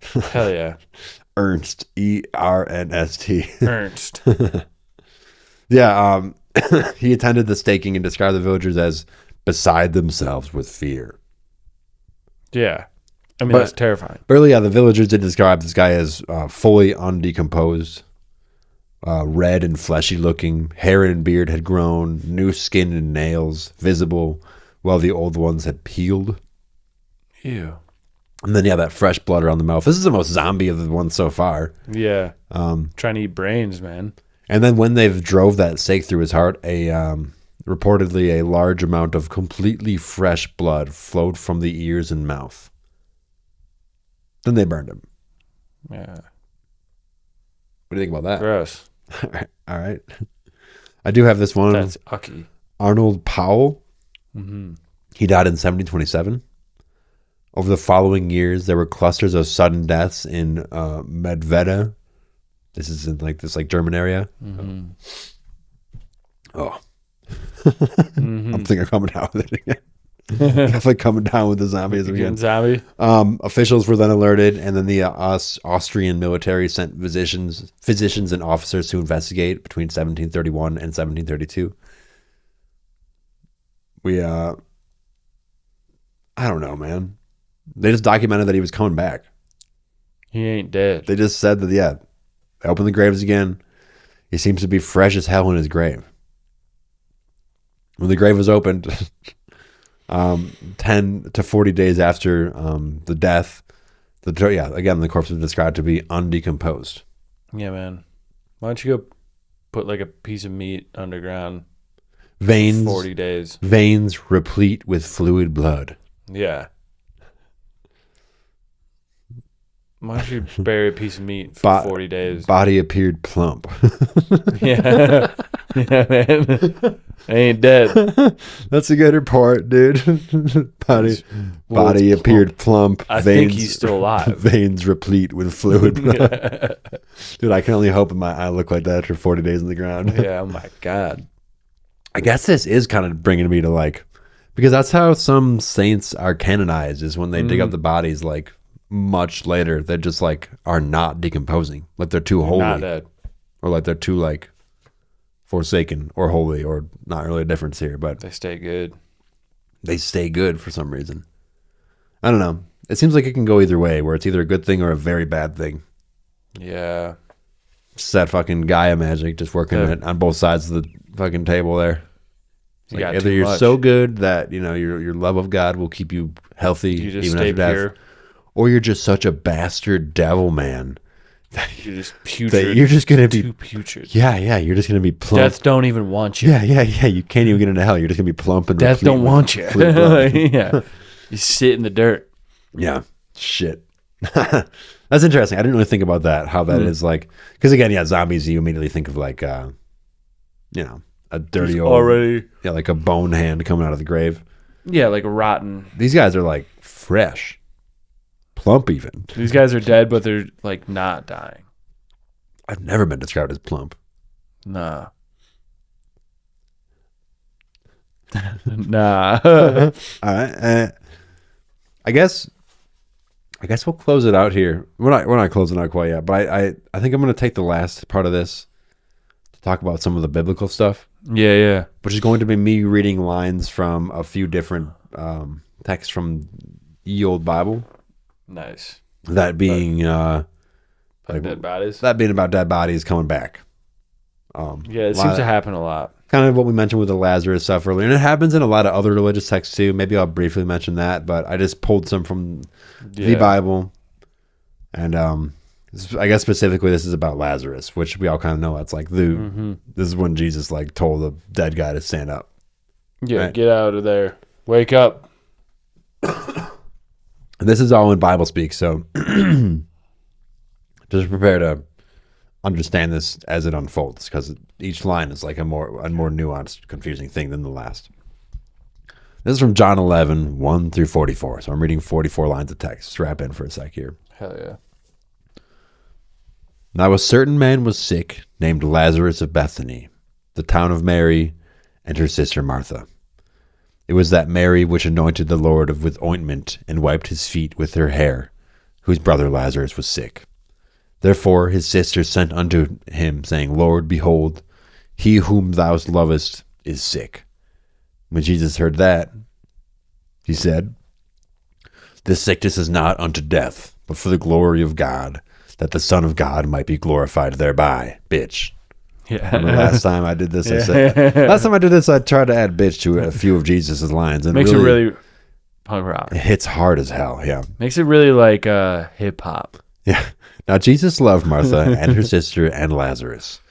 Hell yeah. Ernst, Ernst. Ernst. Yeah, he attended the staking and described the villagers as beside themselves with fear. Yeah. I mean, But- that's terrifying. But really, yeah, the villagers did describe this guy as fully undecomposed, red and fleshy looking, hair and beard had grown, new skin and nails visible, while the old ones had peeled. Ew. And then, yeah, that fresh blood around the mouth. This is the most zombie of the ones so far. Yeah. Trying to eat brains, man. And then when they've drove that stake through his heart, reportedly a large amount of completely fresh blood flowed from the ears and mouth. Then they burned him. Yeah. What do you think about that? Gross. All right. I do have this one. That's ucky. Arnold Powell. Mm-hmm. He died in 1727. Over the following years, there were clusters of sudden deaths in Medveda. This is in like this German area. Mm-hmm. Oh, I'm thinking of coming down with it again. Definitely coming down with the zombies again. Zombie. Officials were then alerted, and then the Austrian military sent physicians and officers to investigate between 1731 and 1732. I don't know, man. They just documented that he was coming back. He ain't dead. They just said that, yeah, they opened the graves again. He seems to be fresh as hell in his grave. When the grave was opened, 10 to 40 days after the death, the corpse was described to be undecomposed. Yeah, man. Why don't you go put like a piece of meat underground? Veins, 40 days. Veins replete with fluid blood. Yeah. Why don't you bury a piece of meat for 40 days? Body appeared plump. Yeah. Yeah, man. I ain't dead. That's a good report, dude. Body appeared plump. I think he's still alive. Veins replete with fluid blood. Dude, I can only hope I look like that after 40 days in the ground. Yeah, oh my God. I guess this is kind of bringing me to like, because that's how some saints are canonized, is when they dig up the bodies like much later. They just like are not decomposing. Like they're too holy. Not dead. Or like they're too like forsaken or holy, or not really a difference here, but They stay good. they stay good for some reason. I don't know. It seems like it can go either way, where it's either a good thing or a very bad thing. Yeah. It's that fucking Gaia magic just working on both sides of the fucking table there. You Like got either too you're much. so good that your love of God will keep you healthy You just even stay after death, pure. or you're just such a bastard devil man You're just that putrid. you're just gonna be too putrid. you're just gonna be plump. Death don't even want you. Yeah. You can't even get into hell. You're just gonna be plump and Death replete don't with want you. fluid blood. Yeah. You sit in the dirt. Yeah. Shit. That's interesting. I didn't really think about that. How that is like, because again, yeah, zombies. You immediately think of like a dirty He's old already like a bone hand coming out of the grave. Yeah, like rotten. These guys are like fresh, plump even. These guys are dead, but they're like not dying. I've never been described as plump. Nah. Nah. All right. I guess we'll close it out here. We're not closing out quite yet, but I think I'm going to take the last part of this to talk about some of the biblical stuff. Yeah. Which is going to be me reading lines from a few different texts from the old Bible. Nice. That being like dead bodies. That being about dead bodies coming back. Yeah, it seems to happen a lot. Kind of what we mentioned with the Lazarus stuff earlier. And it happens in a lot of other religious texts too. Maybe I'll briefly mention that, but I just pulled some from the Bible. And I guess specifically this is about Lazarus, which we all kind of know. That's like this is when Jesus like told the dead guy to stand up. Yeah, right? Get out of there. Wake up. This is all in Bible speak, so just prepare to understand this as it unfolds, because each line is like a more nuanced, confusing thing than the last. This is from John 11, 1 through 44. So I'm reading 44 lines of text. Strap in for a sec here. Hell yeah. Now a certain man was sick, named Lazarus of Bethany, the town of Mary, and her sister Martha. It was that Mary which anointed the Lord with ointment and wiped his feet with her hair, whose brother Lazarus was sick. Therefore his sister sent unto him, saying, Lord, behold, he whom thou lovest is sick. When Jesus heard that, he said, This sickness is not unto death, but for the glory of God, that the Son of God might be glorified thereby. Bitch. Yeah. Last time I did this, I tried to add bitch to a few of Jesus' lines. And Makes it really punk rock. It hits hard as hell, yeah. Makes it really like hip hop. Yeah. Now Jesus loved Martha and her sister and Lazarus.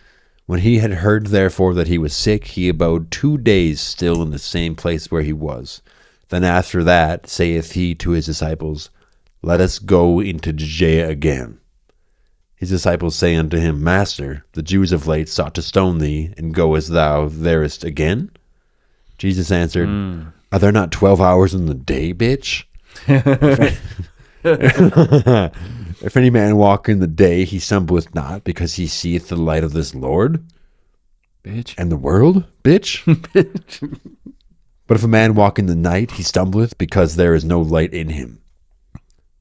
When he had heard, therefore, that he was sick, he abode 2 days still in the same place where he was. Then after that saith he to his disciples, Let us go into Judea again. His disciples say unto him, Master, the Jews of late sought to stone thee, and goest thou therest again? Jesus answered, Are there not 12 hours in the day, bitch? If any man walk in the day, he stumbleth not, because he seeth the light of this Lord. Bitch. And the world, bitch. Bitch. But if a man walk in the night, he stumbleth, because there is no light in him.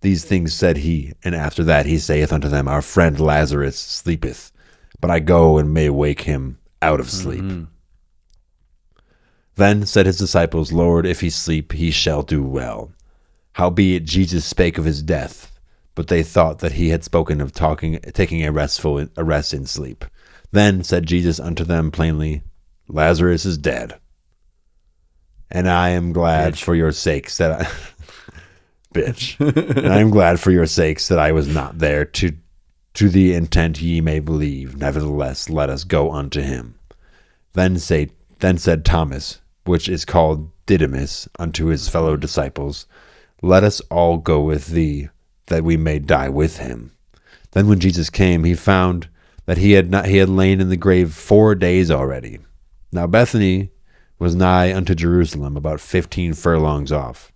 These things said he, and after that he saith unto them, Our friend Lazarus sleepeth, but I go and may wake him out of sleep. Then said his disciples, Lord, if he sleep, he shall do well. Howbeit Jesus spake of his death, but they thought that he had spoken of taking a rest in sleep. Then said Jesus unto them plainly, Lazarus is dead, and I am glad for your sakes that I... Bitch. And I am glad for your sakes that I was not there to the intent ye may believe. Nevertheless, let us go unto him. Then said Thomas, which is called Didymus, unto his fellow disciples, Let us all go with thee, that we may die with him. Then when Jesus came, he found that he had lain in the grave 4 days already. Now Bethany was nigh unto Jerusalem, about 15 furlongs off.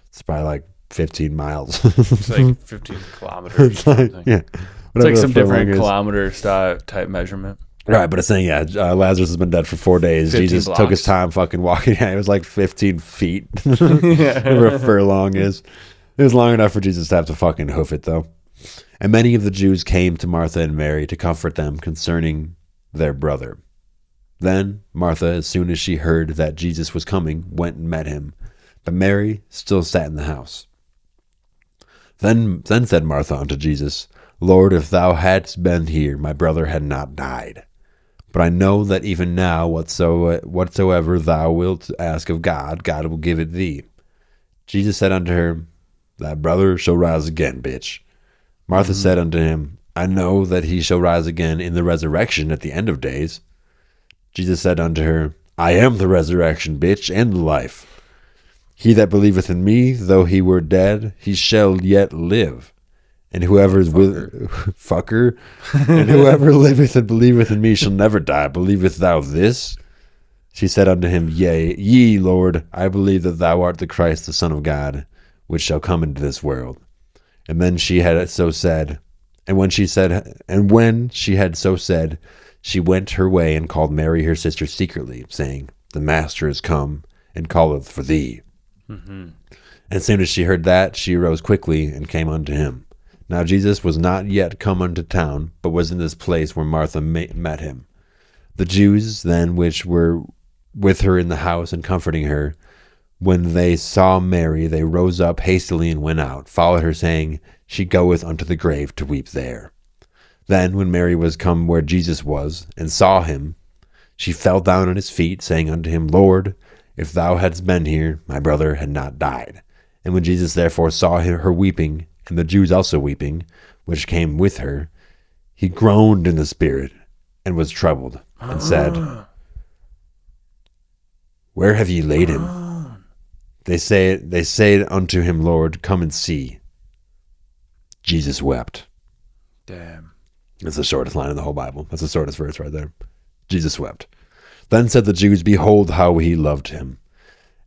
It's probably like 15 miles. It's like 15 kilometers. It's like, yeah, it's like some different kilometer type measurement. Right, but it's saying, Lazarus has been dead for 4 days. Jesus blocks. took his time fucking walking. Yeah, it was like 15 feet. Whatever a furlong is. It was long enough for Jesus to have to fucking hoof it, though. And many of the Jews came to Martha and Mary to comfort them concerning their brother. Then Martha, as soon as she heard that Jesus was coming, went and met him. But Mary still sat in the house. Then said Martha unto Jesus, Lord, if thou hadst been here, my brother had not died. But I know that even now, whatsoever thou wilt ask of God, God will give it thee. Jesus said unto her, Thy brother shall rise again, bitch. Martha said unto him, I know that he shall rise again in the resurrection at the end of days. Jesus said unto her, I am the resurrection, bitch, and the life. He that believeth in me, though he were dead, he shall yet live. And whoever is with fucker, and whoever liveth and believeth in me shall never die. Believest thou this? She said unto him, Yea, ye, Lord, I believe that thou art the Christ, the Son of God, which shall come into this world. And then she had so said, and when she had so said, she went her way and called Mary her sister secretly, saying, The Master is come, and calleth for thee. And as soon as she heard that, she arose quickly and came unto him. Now Jesus was not yet come unto town, but was in this place where Martha met him. The Jews then which were with her in the house and comforting her, when they saw Mary, they rose up hastily and went out, followed her, saying, She goeth unto the grave to weep there. Then when Mary was come where Jesus was, and saw him, she fell down at his feet, saying unto him, Lord, if thou hadst been here, my brother had not died. And when Jesus therefore saw her weeping, and the Jews also weeping, which came with her, he groaned in the spirit, and was troubled, and said, Where have ye laid him? They say unto him, Lord, come and see. Jesus wept. Damn. That's the shortest line in the whole Bible. That's the shortest verse right there. Jesus wept. Then said the Jews, Behold how he loved him.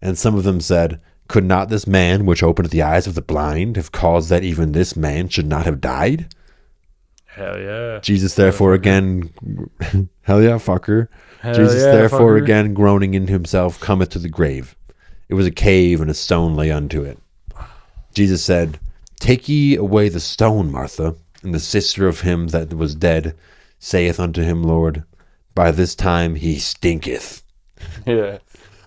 And some of them said, Could not this man, which opened the eyes of the blind, have caused that even this man should not have died? Hell yeah. Jesus therefore again, hell yeah, fucker. Hell Jesus yeah, therefore fucker. again, groaning in himself, cometh to the grave. It was a cave, and a stone lay unto it. Jesus said, Take ye away the stone, Martha. And the sister of him that was dead saith unto him, Lord, by this time he stinketh. Yeah.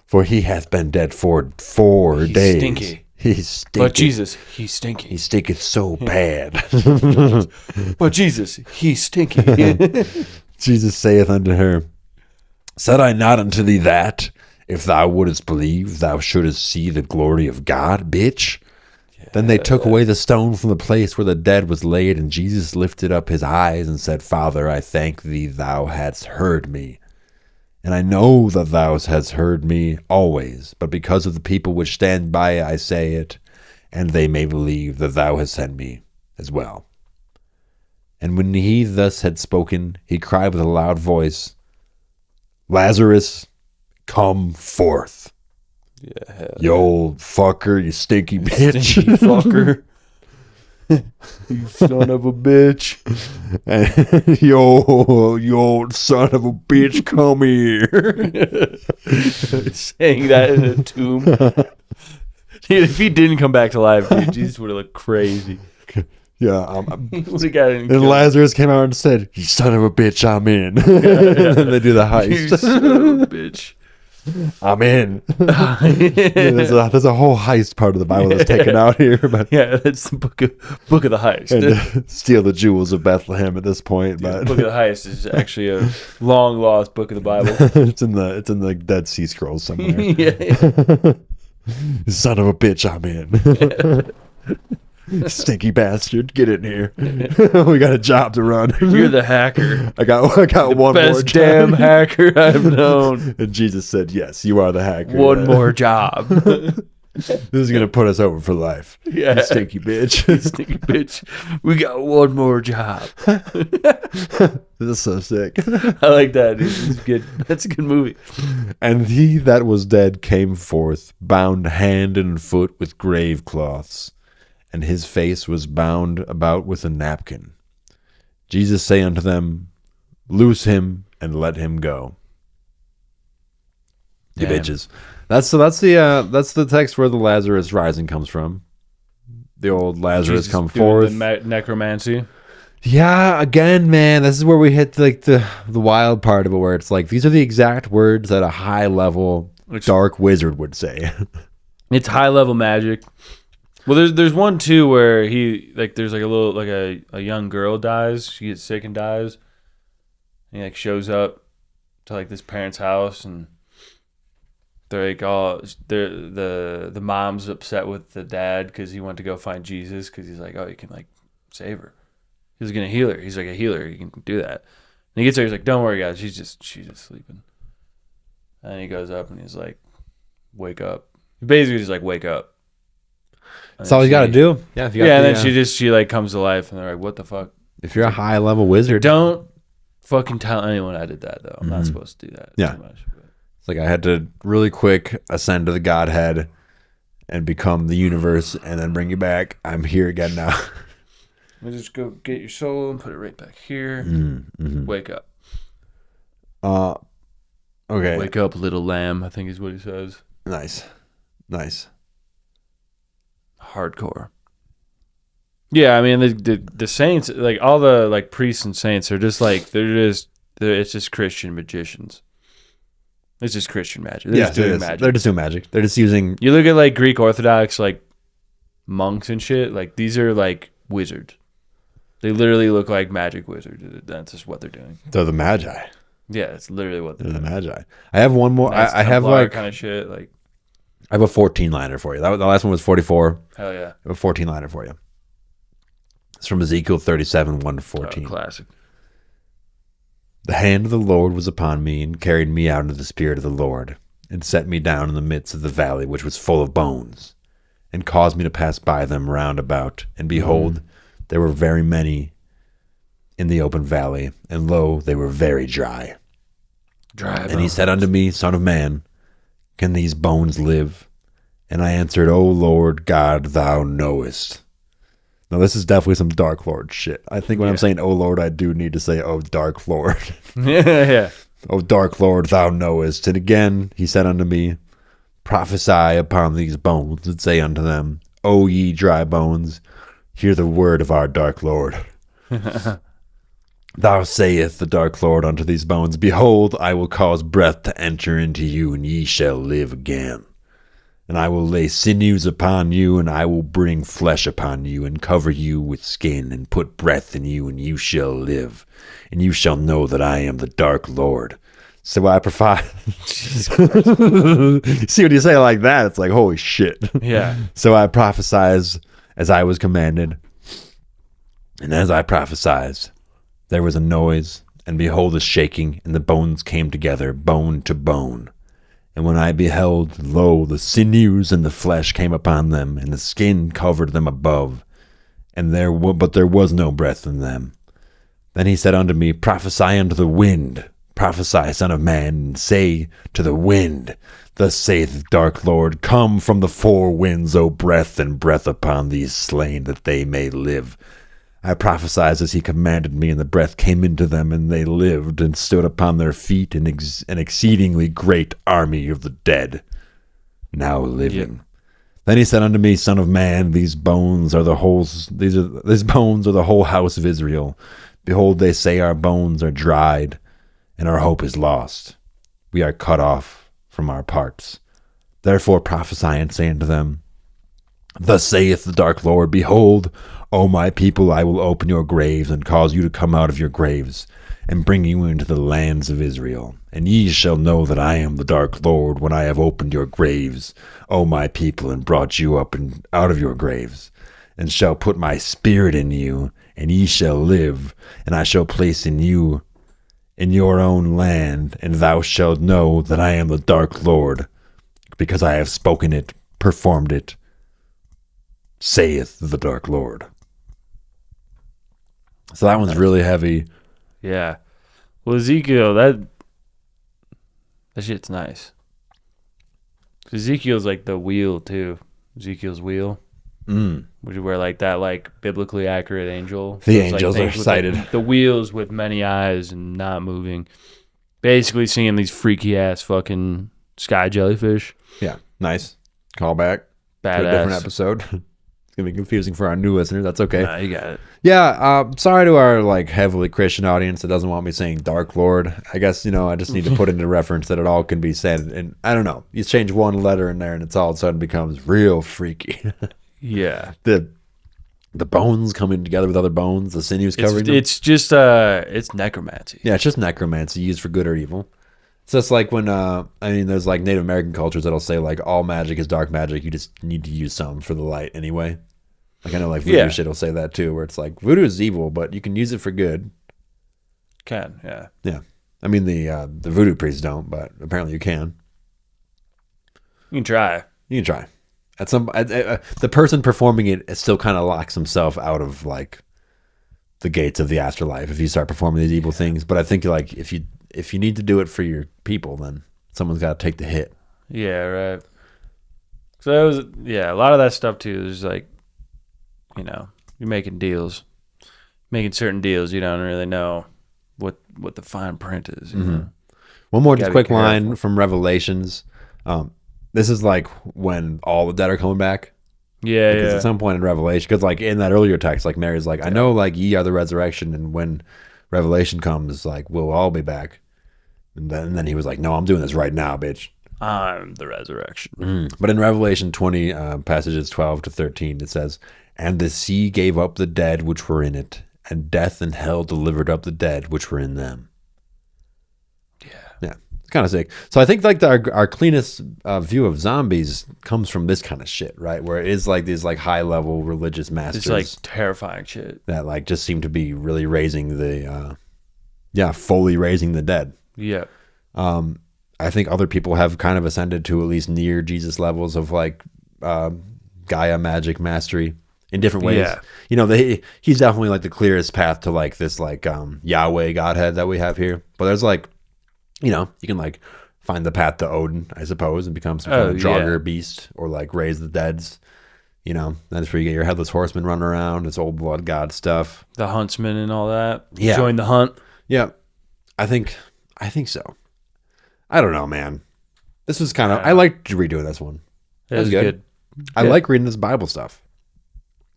For he hath been dead for 4 days. Stinky. He stinketh. But Jesus, he's stinky. He stinketh so bad. But Jesus, he's stinky. Jesus saith unto her, Said I not unto thee that, if thou wouldest believe, thou shouldest see the glory of God, bitch? Then they took away the stone from the place where the dead was laid, and Jesus lifted up his eyes and said, Father, I thank thee, thou hadst heard me. And I know that thou hast heard me always, but because of the people which stand by I say it, and they may believe that thou hast sent me as well. And when he thus had spoken, he cried with a loud voice, Lazarus, come forth. Yeah. You old fucker, you stinky bitch. Stinky fucker. You son of a bitch. And, you old son of a bitch, come here. Saying that in a tomb. Dude, if he didn't come back to life, dude, Jesus would have looked crazy. Yeah. He would have got And Lazarus came out and said, You son of a bitch, I'm in. And then they do the heist. You son of a bitch. I'm in. Yeah, there's a whole heist part of the Bible that's taken out here. But Yeah, that's the book of the heist. and steal the jewels of Bethlehem at this point. The But book of the heist is actually a long lost book of the Bible. it's in the Dead Sea Scrolls somewhere. Yeah. Son of a bitch, I'm in. Stinky bastard, get in here. We got a job to run. You're the hacker. I got one more Best job. damn hacker I've known. And Jesus said, Yes, you are the hacker. One more job. This is gonna put us over for life. Yeah. You stinky bitch. Stinky bitch. We got one more job. This is so sick. I like that. Dude. It's good. That's a good movie. And he that was dead came forth, bound hand and foot with grave cloths, and his face was bound about with a napkin. Jesus say unto them, Loose him and let him go. You Damn. bitches. That's the text where the Lazarus rising comes from. The old Lazarus Jesus come doing forth. the necromancy. Yeah, again, man, this is where we hit like the wild part of it, where it's like these are the exact words that a high level dark wizard would say. It's high level magic. Well, there's one too where there's like a little like a young girl dies. She gets sick and dies. And he like shows up to like this parent's house, and they're like, the mom's upset with the dad because he went to go find Jesus because he's like, oh, you can like save her. He's gonna heal her. He's like a healer. You can do that. And he gets there. He's like, don't worry, guys. She's just sleeping. And he goes up and he's like, wake up. Basically, he's like, wake up. That's all you got to do. Yeah, if you got and then she like comes to life, and they're like, "What the fuck?" If you're a high level wizard, Don't fucking tell anyone I did that, though. I'm not supposed to do that. Yeah. Too much, but. it's like I had to really quick ascend to the Godhead and become the universe, and then bring you back. I'm here again now. Let me just go get your soul and put it right back here. Wake up. Okay. Wake up, little lamb, I think is what he says. Nice. Hardcore. Yeah, I mean the saints, like all the like priests and saints are just like it's just Christian magicians. It's just Christian magic. They're just doing magic. They're just doing magic. They're just using. You look at like Greek Orthodox like monks and shit. Like these are like wizards. They literally look like magic wizards. That's just what they're doing. They're the Magi. Yeah, it's literally what they're The doing. Magi. I have one more. Nice I have Templar like kind of shit. Like I have a 14-liner for you. The last one was 44. hell yeah. I have a 14-liner for you. It's from Ezekiel 37, 1 to 14. Classic. The hand of the Lord was upon me and carried me out into the spirit of the Lord and set me down in the midst of the valley which was full of bones and caused me to pass by them round about. And behold, there were very many in the open valley, and lo, they were very dry. And he said unto me, Son of man, can these bones live? And I answered, O Lord God, thou knowest. Now, this is definitely some Dark Lord shit. I think when I'm saying, O Lord, I do need to say, O Dark Lord. Yeah. O Dark Lord, thou knowest. And again, he said unto me, Prophesy upon these bones, and say unto them, O ye dry bones, hear the word of our Dark Lord. Thou sayest the Dark Lord unto these bones, Behold, I will cause breath to enter into you, and ye shall live again. And I will lay sinews upon you, and I will bring flesh upon you, and cover you with skin, and put breath in you, and you shall live. And you shall know that I am the Dark Lord. So I provide. See what you say like that? It's like, holy shit. Yeah. So I prophesied as I was commanded. And as I prophesied, there was a noise, and behold, a shaking, and the bones came together, bone to bone. And when I beheld, lo, the sinews and the flesh came upon them, and the skin covered them above, and but there was no breath in them. Then he said unto me, Prophesy unto the wind, prophesy, son of man, and say to the wind, Thus saith the Dark Lord, Come from the four winds, O breath, and breath upon these slain, that they may live. I prophesied as he commanded me, and the breath came into them, and they lived, and stood upon their feet, an exceedingly great army of the dead, now living. Yep. Then he said unto me, Son of man, these bones are the whole house of Israel. Behold, they say our bones are dried, and our hope is lost. We are cut off from our parts. Therefore prophesy and say unto them, Thus saith the Dark Lord, Behold, O my people, I will open your graves, and cause you to come out of your graves, and bring you into the lands of Israel. And ye shall know that I am the Dark Lord, when I have opened your graves, O my people, and brought you up and out of your graves, and shall put my spirit in you, and ye shall live, and I shall place in you in your own land, and thou shalt know that I am the Dark Lord, because I have spoken it, performed it, saith the Dark Lord. So that one's really heavy. Yeah. Well, Ezekiel, that shit's nice. Ezekiel's like the wheel too. Ezekiel's wheel. Which is where like that like biblically accurate angel. The Those, angels like, are sighted. The wheels with many eyes and not moving. Basically seeing these freaky ass fucking sky jellyfish. Yeah. Nice. Callback. Badass. To a different episode. It's going to be confusing for our new listeners. That's okay. Nah, you got it. Yeah. Sorry to our like heavily Christian audience that doesn't want me saying Dark Lord. I guess, I just need to put into reference that it all can be said. And I don't know. You change one letter in there and it's all of a sudden becomes real freaky. Yeah. The bones coming together with other bones, the sinews covering them. It's just it's necromancy. Yeah, it's just necromancy used for good or evil. So it's like when there's like Native American cultures that'll say like all magic is dark magic. You just need to use some for the light anyway. Like I know like voodoo shit will say that too, where it's like voodoo is evil, but you can use it for good. Can, yeah. Yeah. I mean the voodoo priests don't, but apparently you can. You can try. You can try. the person performing it still kind of locks himself out of like the gates of the afterlife if you start performing these evil things. But I think like if you need to do it for your people, then someone's got to take the hit. Yeah, right. So that was a lot of that stuff too. Is like, you're making certain deals. You don't really know what the fine print is. You know? One more just quick line from Revelations. This is like when all the dead are coming back. Yeah, because at some point in Revelation, because like in that earlier text, like Mary's like, I know like ye are the resurrection, and when Revelation comes, like we'll all be back. And then he was like, no, I'm doing this right now, bitch. I'm the resurrection. But in Revelation 20, passages 12 to 13, it says, and the sea gave up the dead which were in it, and death and hell delivered up the dead which were in them. Yeah. Kind of sick. So I think like our cleanest view of zombies comes from this kind of shit, right? Where it is like these like high level religious masters. It's like terrifying shit that like just seem to be really raising the, fully raising the dead. Yeah. I think other people have kind of ascended to at least near Jesus levels of like Gaia magic mastery in different ways. Yeah. He's definitely like the clearest path to like this like Yahweh Godhead that we have here. But there's like, you can like find the path to Odin, I suppose, and become some kind of Draugr beast or like raise the deads. That's where you get your headless horseman running around. It's old blood god stuff. The huntsman and all that. Yeah. Join the hunt. Yeah. I think so. I don't know, man. This was kind of, I liked redoing this one. That was good. I like reading this Bible stuff.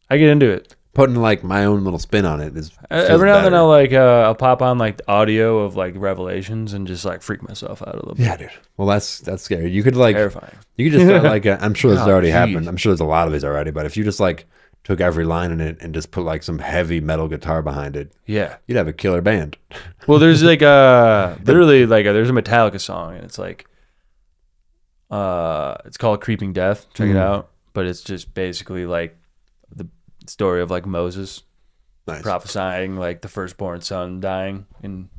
I get into it. Putting like my own little spin on it is every now and then I'll pop on like the audio of like Revelations and just like freak myself out a little bit. Yeah, dude. Well, that's scary. You could like terrifying. You could just start like I'm sure this has already happened. I'm sure there's a lot of these already. But if you just like took every line in it and just put like some heavy metal guitar behind it, you'd have a killer band. Well, there's like literally like there's a Metallica song and it's like it's called Creeping Death. Check it out. But it's just basically like the story of like Moses prophesying like the firstborn son dying in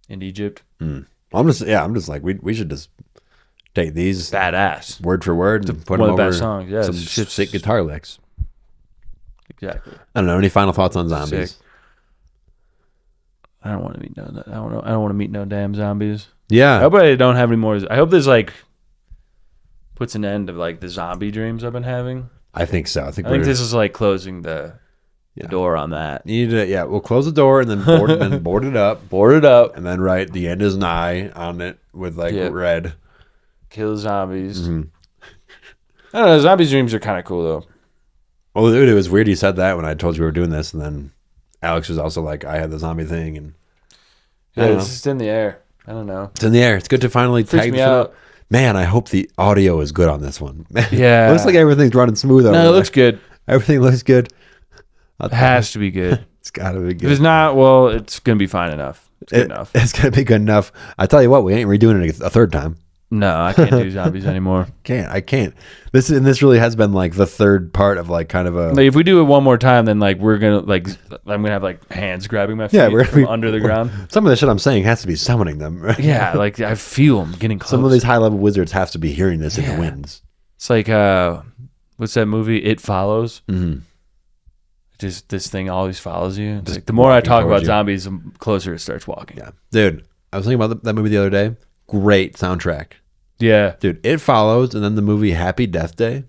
Egypt. I'm just like we should just take these badass word for word and put one them of the over best songs. Yeah, some sick guitar licks. Exactly. I don't know. Any final thoughts on zombies? Sick. I don't want to meet I don't want to meet no damn zombies. Yeah. I hope I don't have any more. I hope this like puts an end to like the zombie dreams I've been having. I think so. I think this is like closing the door on that. You need to, we'll close the door and then board it up. Board it up. And then write the end is nigh on it with like red. Kill zombies. I don't know. Zombies dreams are kind of cool though. Well, dude, it was weird you said that when I told you we were doing this, and then Alex was also like, I had the zombie thing, and it's just in the air. I don't know. It's in the air. It's good to finally tag me out. Man, I hope the audio is good on this one. Yeah. Looks like everything's running smooth over No, it looks good. Everything looks good. It has to be good. It's got to be good. If it's not, well, it's going to be fine enough. It's good enough. It's going to be good enough. I tell you what, we ain't redoing it a third time. No, I can't do zombies anymore. I can't. This really has been like the third part of like kind of a. Like if we do it one more time, then like we're gonna like I'm gonna have like hands grabbing my feet we're from under the ground. Some of the shit I'm saying has to be summoning them. Right? Yeah, like I feel them getting close. Some of these high level wizards have to be hearing this in the winds. It's like what's that movie? It Follows. Mm-hmm. Just this thing always follows you. It's like the more I talk about zombies, the closer it starts walking. Yeah, dude. I was thinking about that movie the other day. Great soundtrack. Yeah. Dude, It Follows, and then the movie Happy Death Day.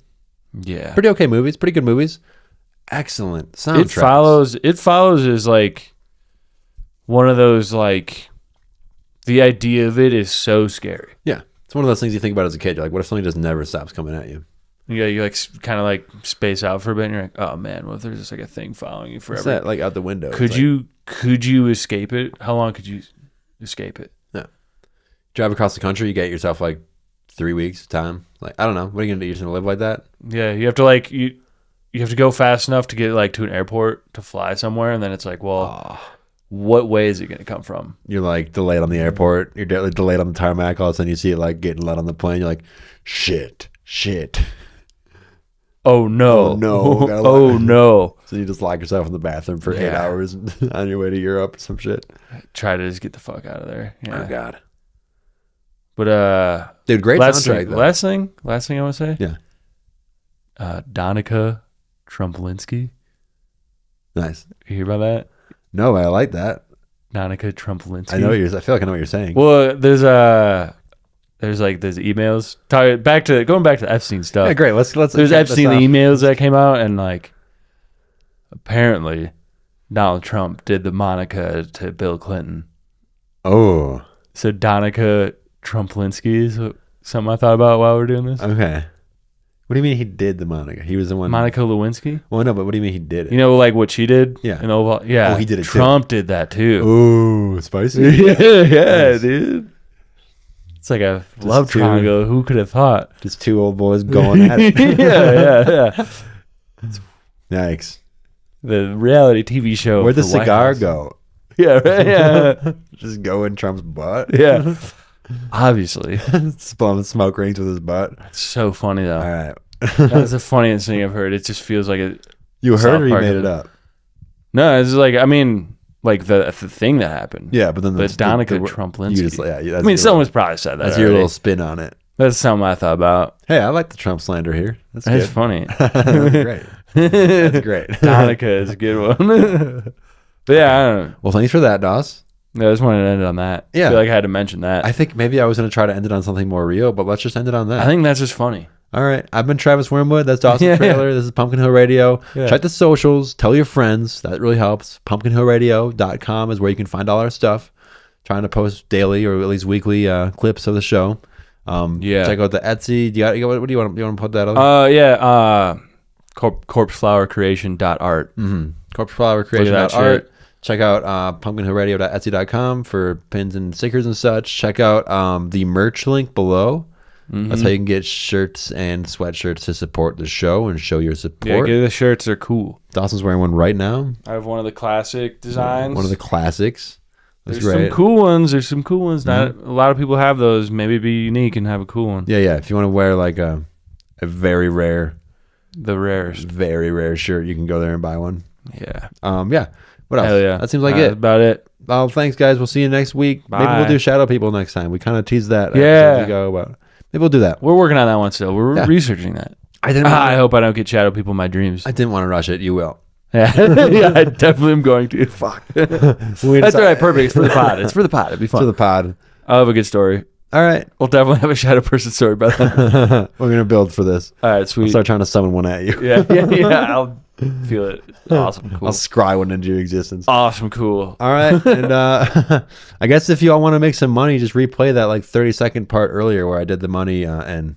Yeah. Pretty okay movies. Pretty good movies. Excellent soundtracks. It Follows is like one of those like the idea of it is so scary. Yeah. It's one of those things you think about as a kid. You're like, what if something just never stops coming at you? Yeah, you like kind of like space out for a bit and you're like, oh man, what if there's just like a thing following you forever? What's that, like out the window? Could you escape it? How long could you escape it? Yeah. Drive across the country, you get yourself like 3 weeks time. Like, I don't know. What are you gonna do? You're just gonna live like that? Yeah, you have to like you have to go fast enough to get like to an airport to fly somewhere, and then it's like, well, what way is it gonna come from? You're like delayed on the airport. You're delayed on the tarmac. All of a sudden, you see it like getting let on the plane. You're like, shit. Oh no! Oh no! So you just lock yourself in the bathroom for 8 hours on your way to Europe or some shit. Try to just get the fuck out of there. Yeah. Oh god. But dude, great soundtrack. Last thing I want to say. Yeah. Danica Trumplinski. Nice. You hear about that? No, I like that. Danica Trumplinski. I know what I feel like I know what you're saying. Well, there's like there's emails. Going back to Epstein stuff. Yeah, great. Let's. There's cap this Epstein off. emails that came out, and like apparently Donald Trump did the Monica to Bill Clinton. Oh. So Danica Trumplinski is something I thought about while we're doing this. Okay. What do you mean he did the Monica? He was the one. Monica Lewinsky. Well, no, but what do you mean he did it? You know, like what she did. Yeah. In Oval. Yeah. Oh, he did it too. Trump did that too. Ooh, spicy. yeah, Nice. dude. It's like a Just love two- triangle. Who could have thought? Just two old boys going at it. yeah. Yikes. The reality TV show. Where'd of the White cigar House. go? Yeah, right. Yeah. Just go in Trump's butt? Yeah. Obviously. Blowing smoke rings with his butt. It's so funny though. All right. That's the funniest thing I've heard. It just feels like it. You heard South or you Park made of it it. up? No, it's like, I mean, like the thing that happened. Yeah, but then But Danica the- Trumplinski. You just, yeah, I mean, someone's probably said that. That's your already. little spin on it. That's something I thought about. Hey, I like the Trump slander here. That's That's good. funny. That's great. That's great. Danica is a good one. But yeah, I don't know. Well, thanks for that, Doss. I just wanted to end it on that. Yeah. I feel like I had to mention that. I think maybe I was going to try to end it on something more real, but let's just end it on that. I think that's just funny. All right. I've been Travis Wormwood. That's Dawson Yeah. Trailer. This is Pumpkin Hill Radio. Yeah. Check the socials. Tell your friends. That really helps. PumpkinHillRadio.com is where you can find all our stuff. Trying to post daily or at least weekly clips of the show. Yeah. Check out the Etsy. What do you want? You want to put that on? Yeah. Corpseflowercreation.art. Mm-hmm. Look at that Corpseflowercreation.art. shit. Check out pumpkinhillradio.etsy.com for pins and stickers and such. Check out the merch link below. Mm-hmm. That's how you can get shirts and sweatshirts to support the show and show your Yeah, support. get the shirts. They're cool. Dawson's wearing one right now. I have one of the classic designs. One of the classics. That's There's great. some cool ones. There's some cool ones. Not a lot of people have those. Maybe be unique and have a cool one. Yeah. If you want to wear like a very rare shirt, you can go there and buy one. Yeah. Yeah. What else? Hell yeah. That seems like That's it. about it. Well, thanks, guys. We'll see you next week. Maybe Bye. we'll do Shadow People next time. We kind of teased that. Yeah. episodes ago, but maybe we'll do that. We're working on that one still. We're Yeah. researching that. I didn't. I hope I don't get shadow people in my dreams. I didn't want to rush it. You will. Yeah, yeah, I definitely am going to. Fuck. That's all right. Perfect. It's for the pod. It's for the pod. It'd be fun. To the pod. I'll have a good story. All right. We'll definitely have a shadow person story by then. We're gonna build for this. All right, I'll sweet. start trying to summon one at you. Yeah. I'll feel it. Awesome. Cool. I'll scry one into your existence. Awesome. Cool. All right. And I guess if you all want to make some money, just replay that like 30-second part earlier where I did the money and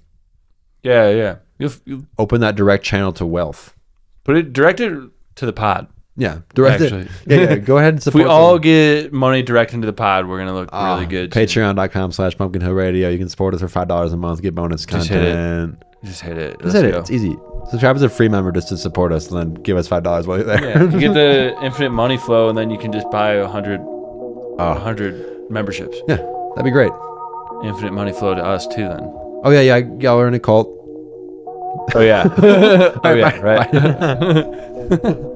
Yeah. You'll open that direct channel to wealth. put it directed to the pod. Yeah. Direct Actually. it. Yeah. Go ahead and If support we all them. get money direct into the pod, we're gonna look really good. Patreon.com/Pumpkin Hill Radio. You can support us for $5 a month, get bonus Just hit it. content. Just hit it. Just Let's hit it. go. It's easy. Subscribe as a free member just to support us and then give us $5 while you're there. Yeah, you get the infinite money flow, and then you can just buy 100 memberships. Yeah. That'd be great. Infinite money flow to us too. Then. Oh, yeah. Y'all are in a cult. Oh yeah. Oh yeah. Bye. Right.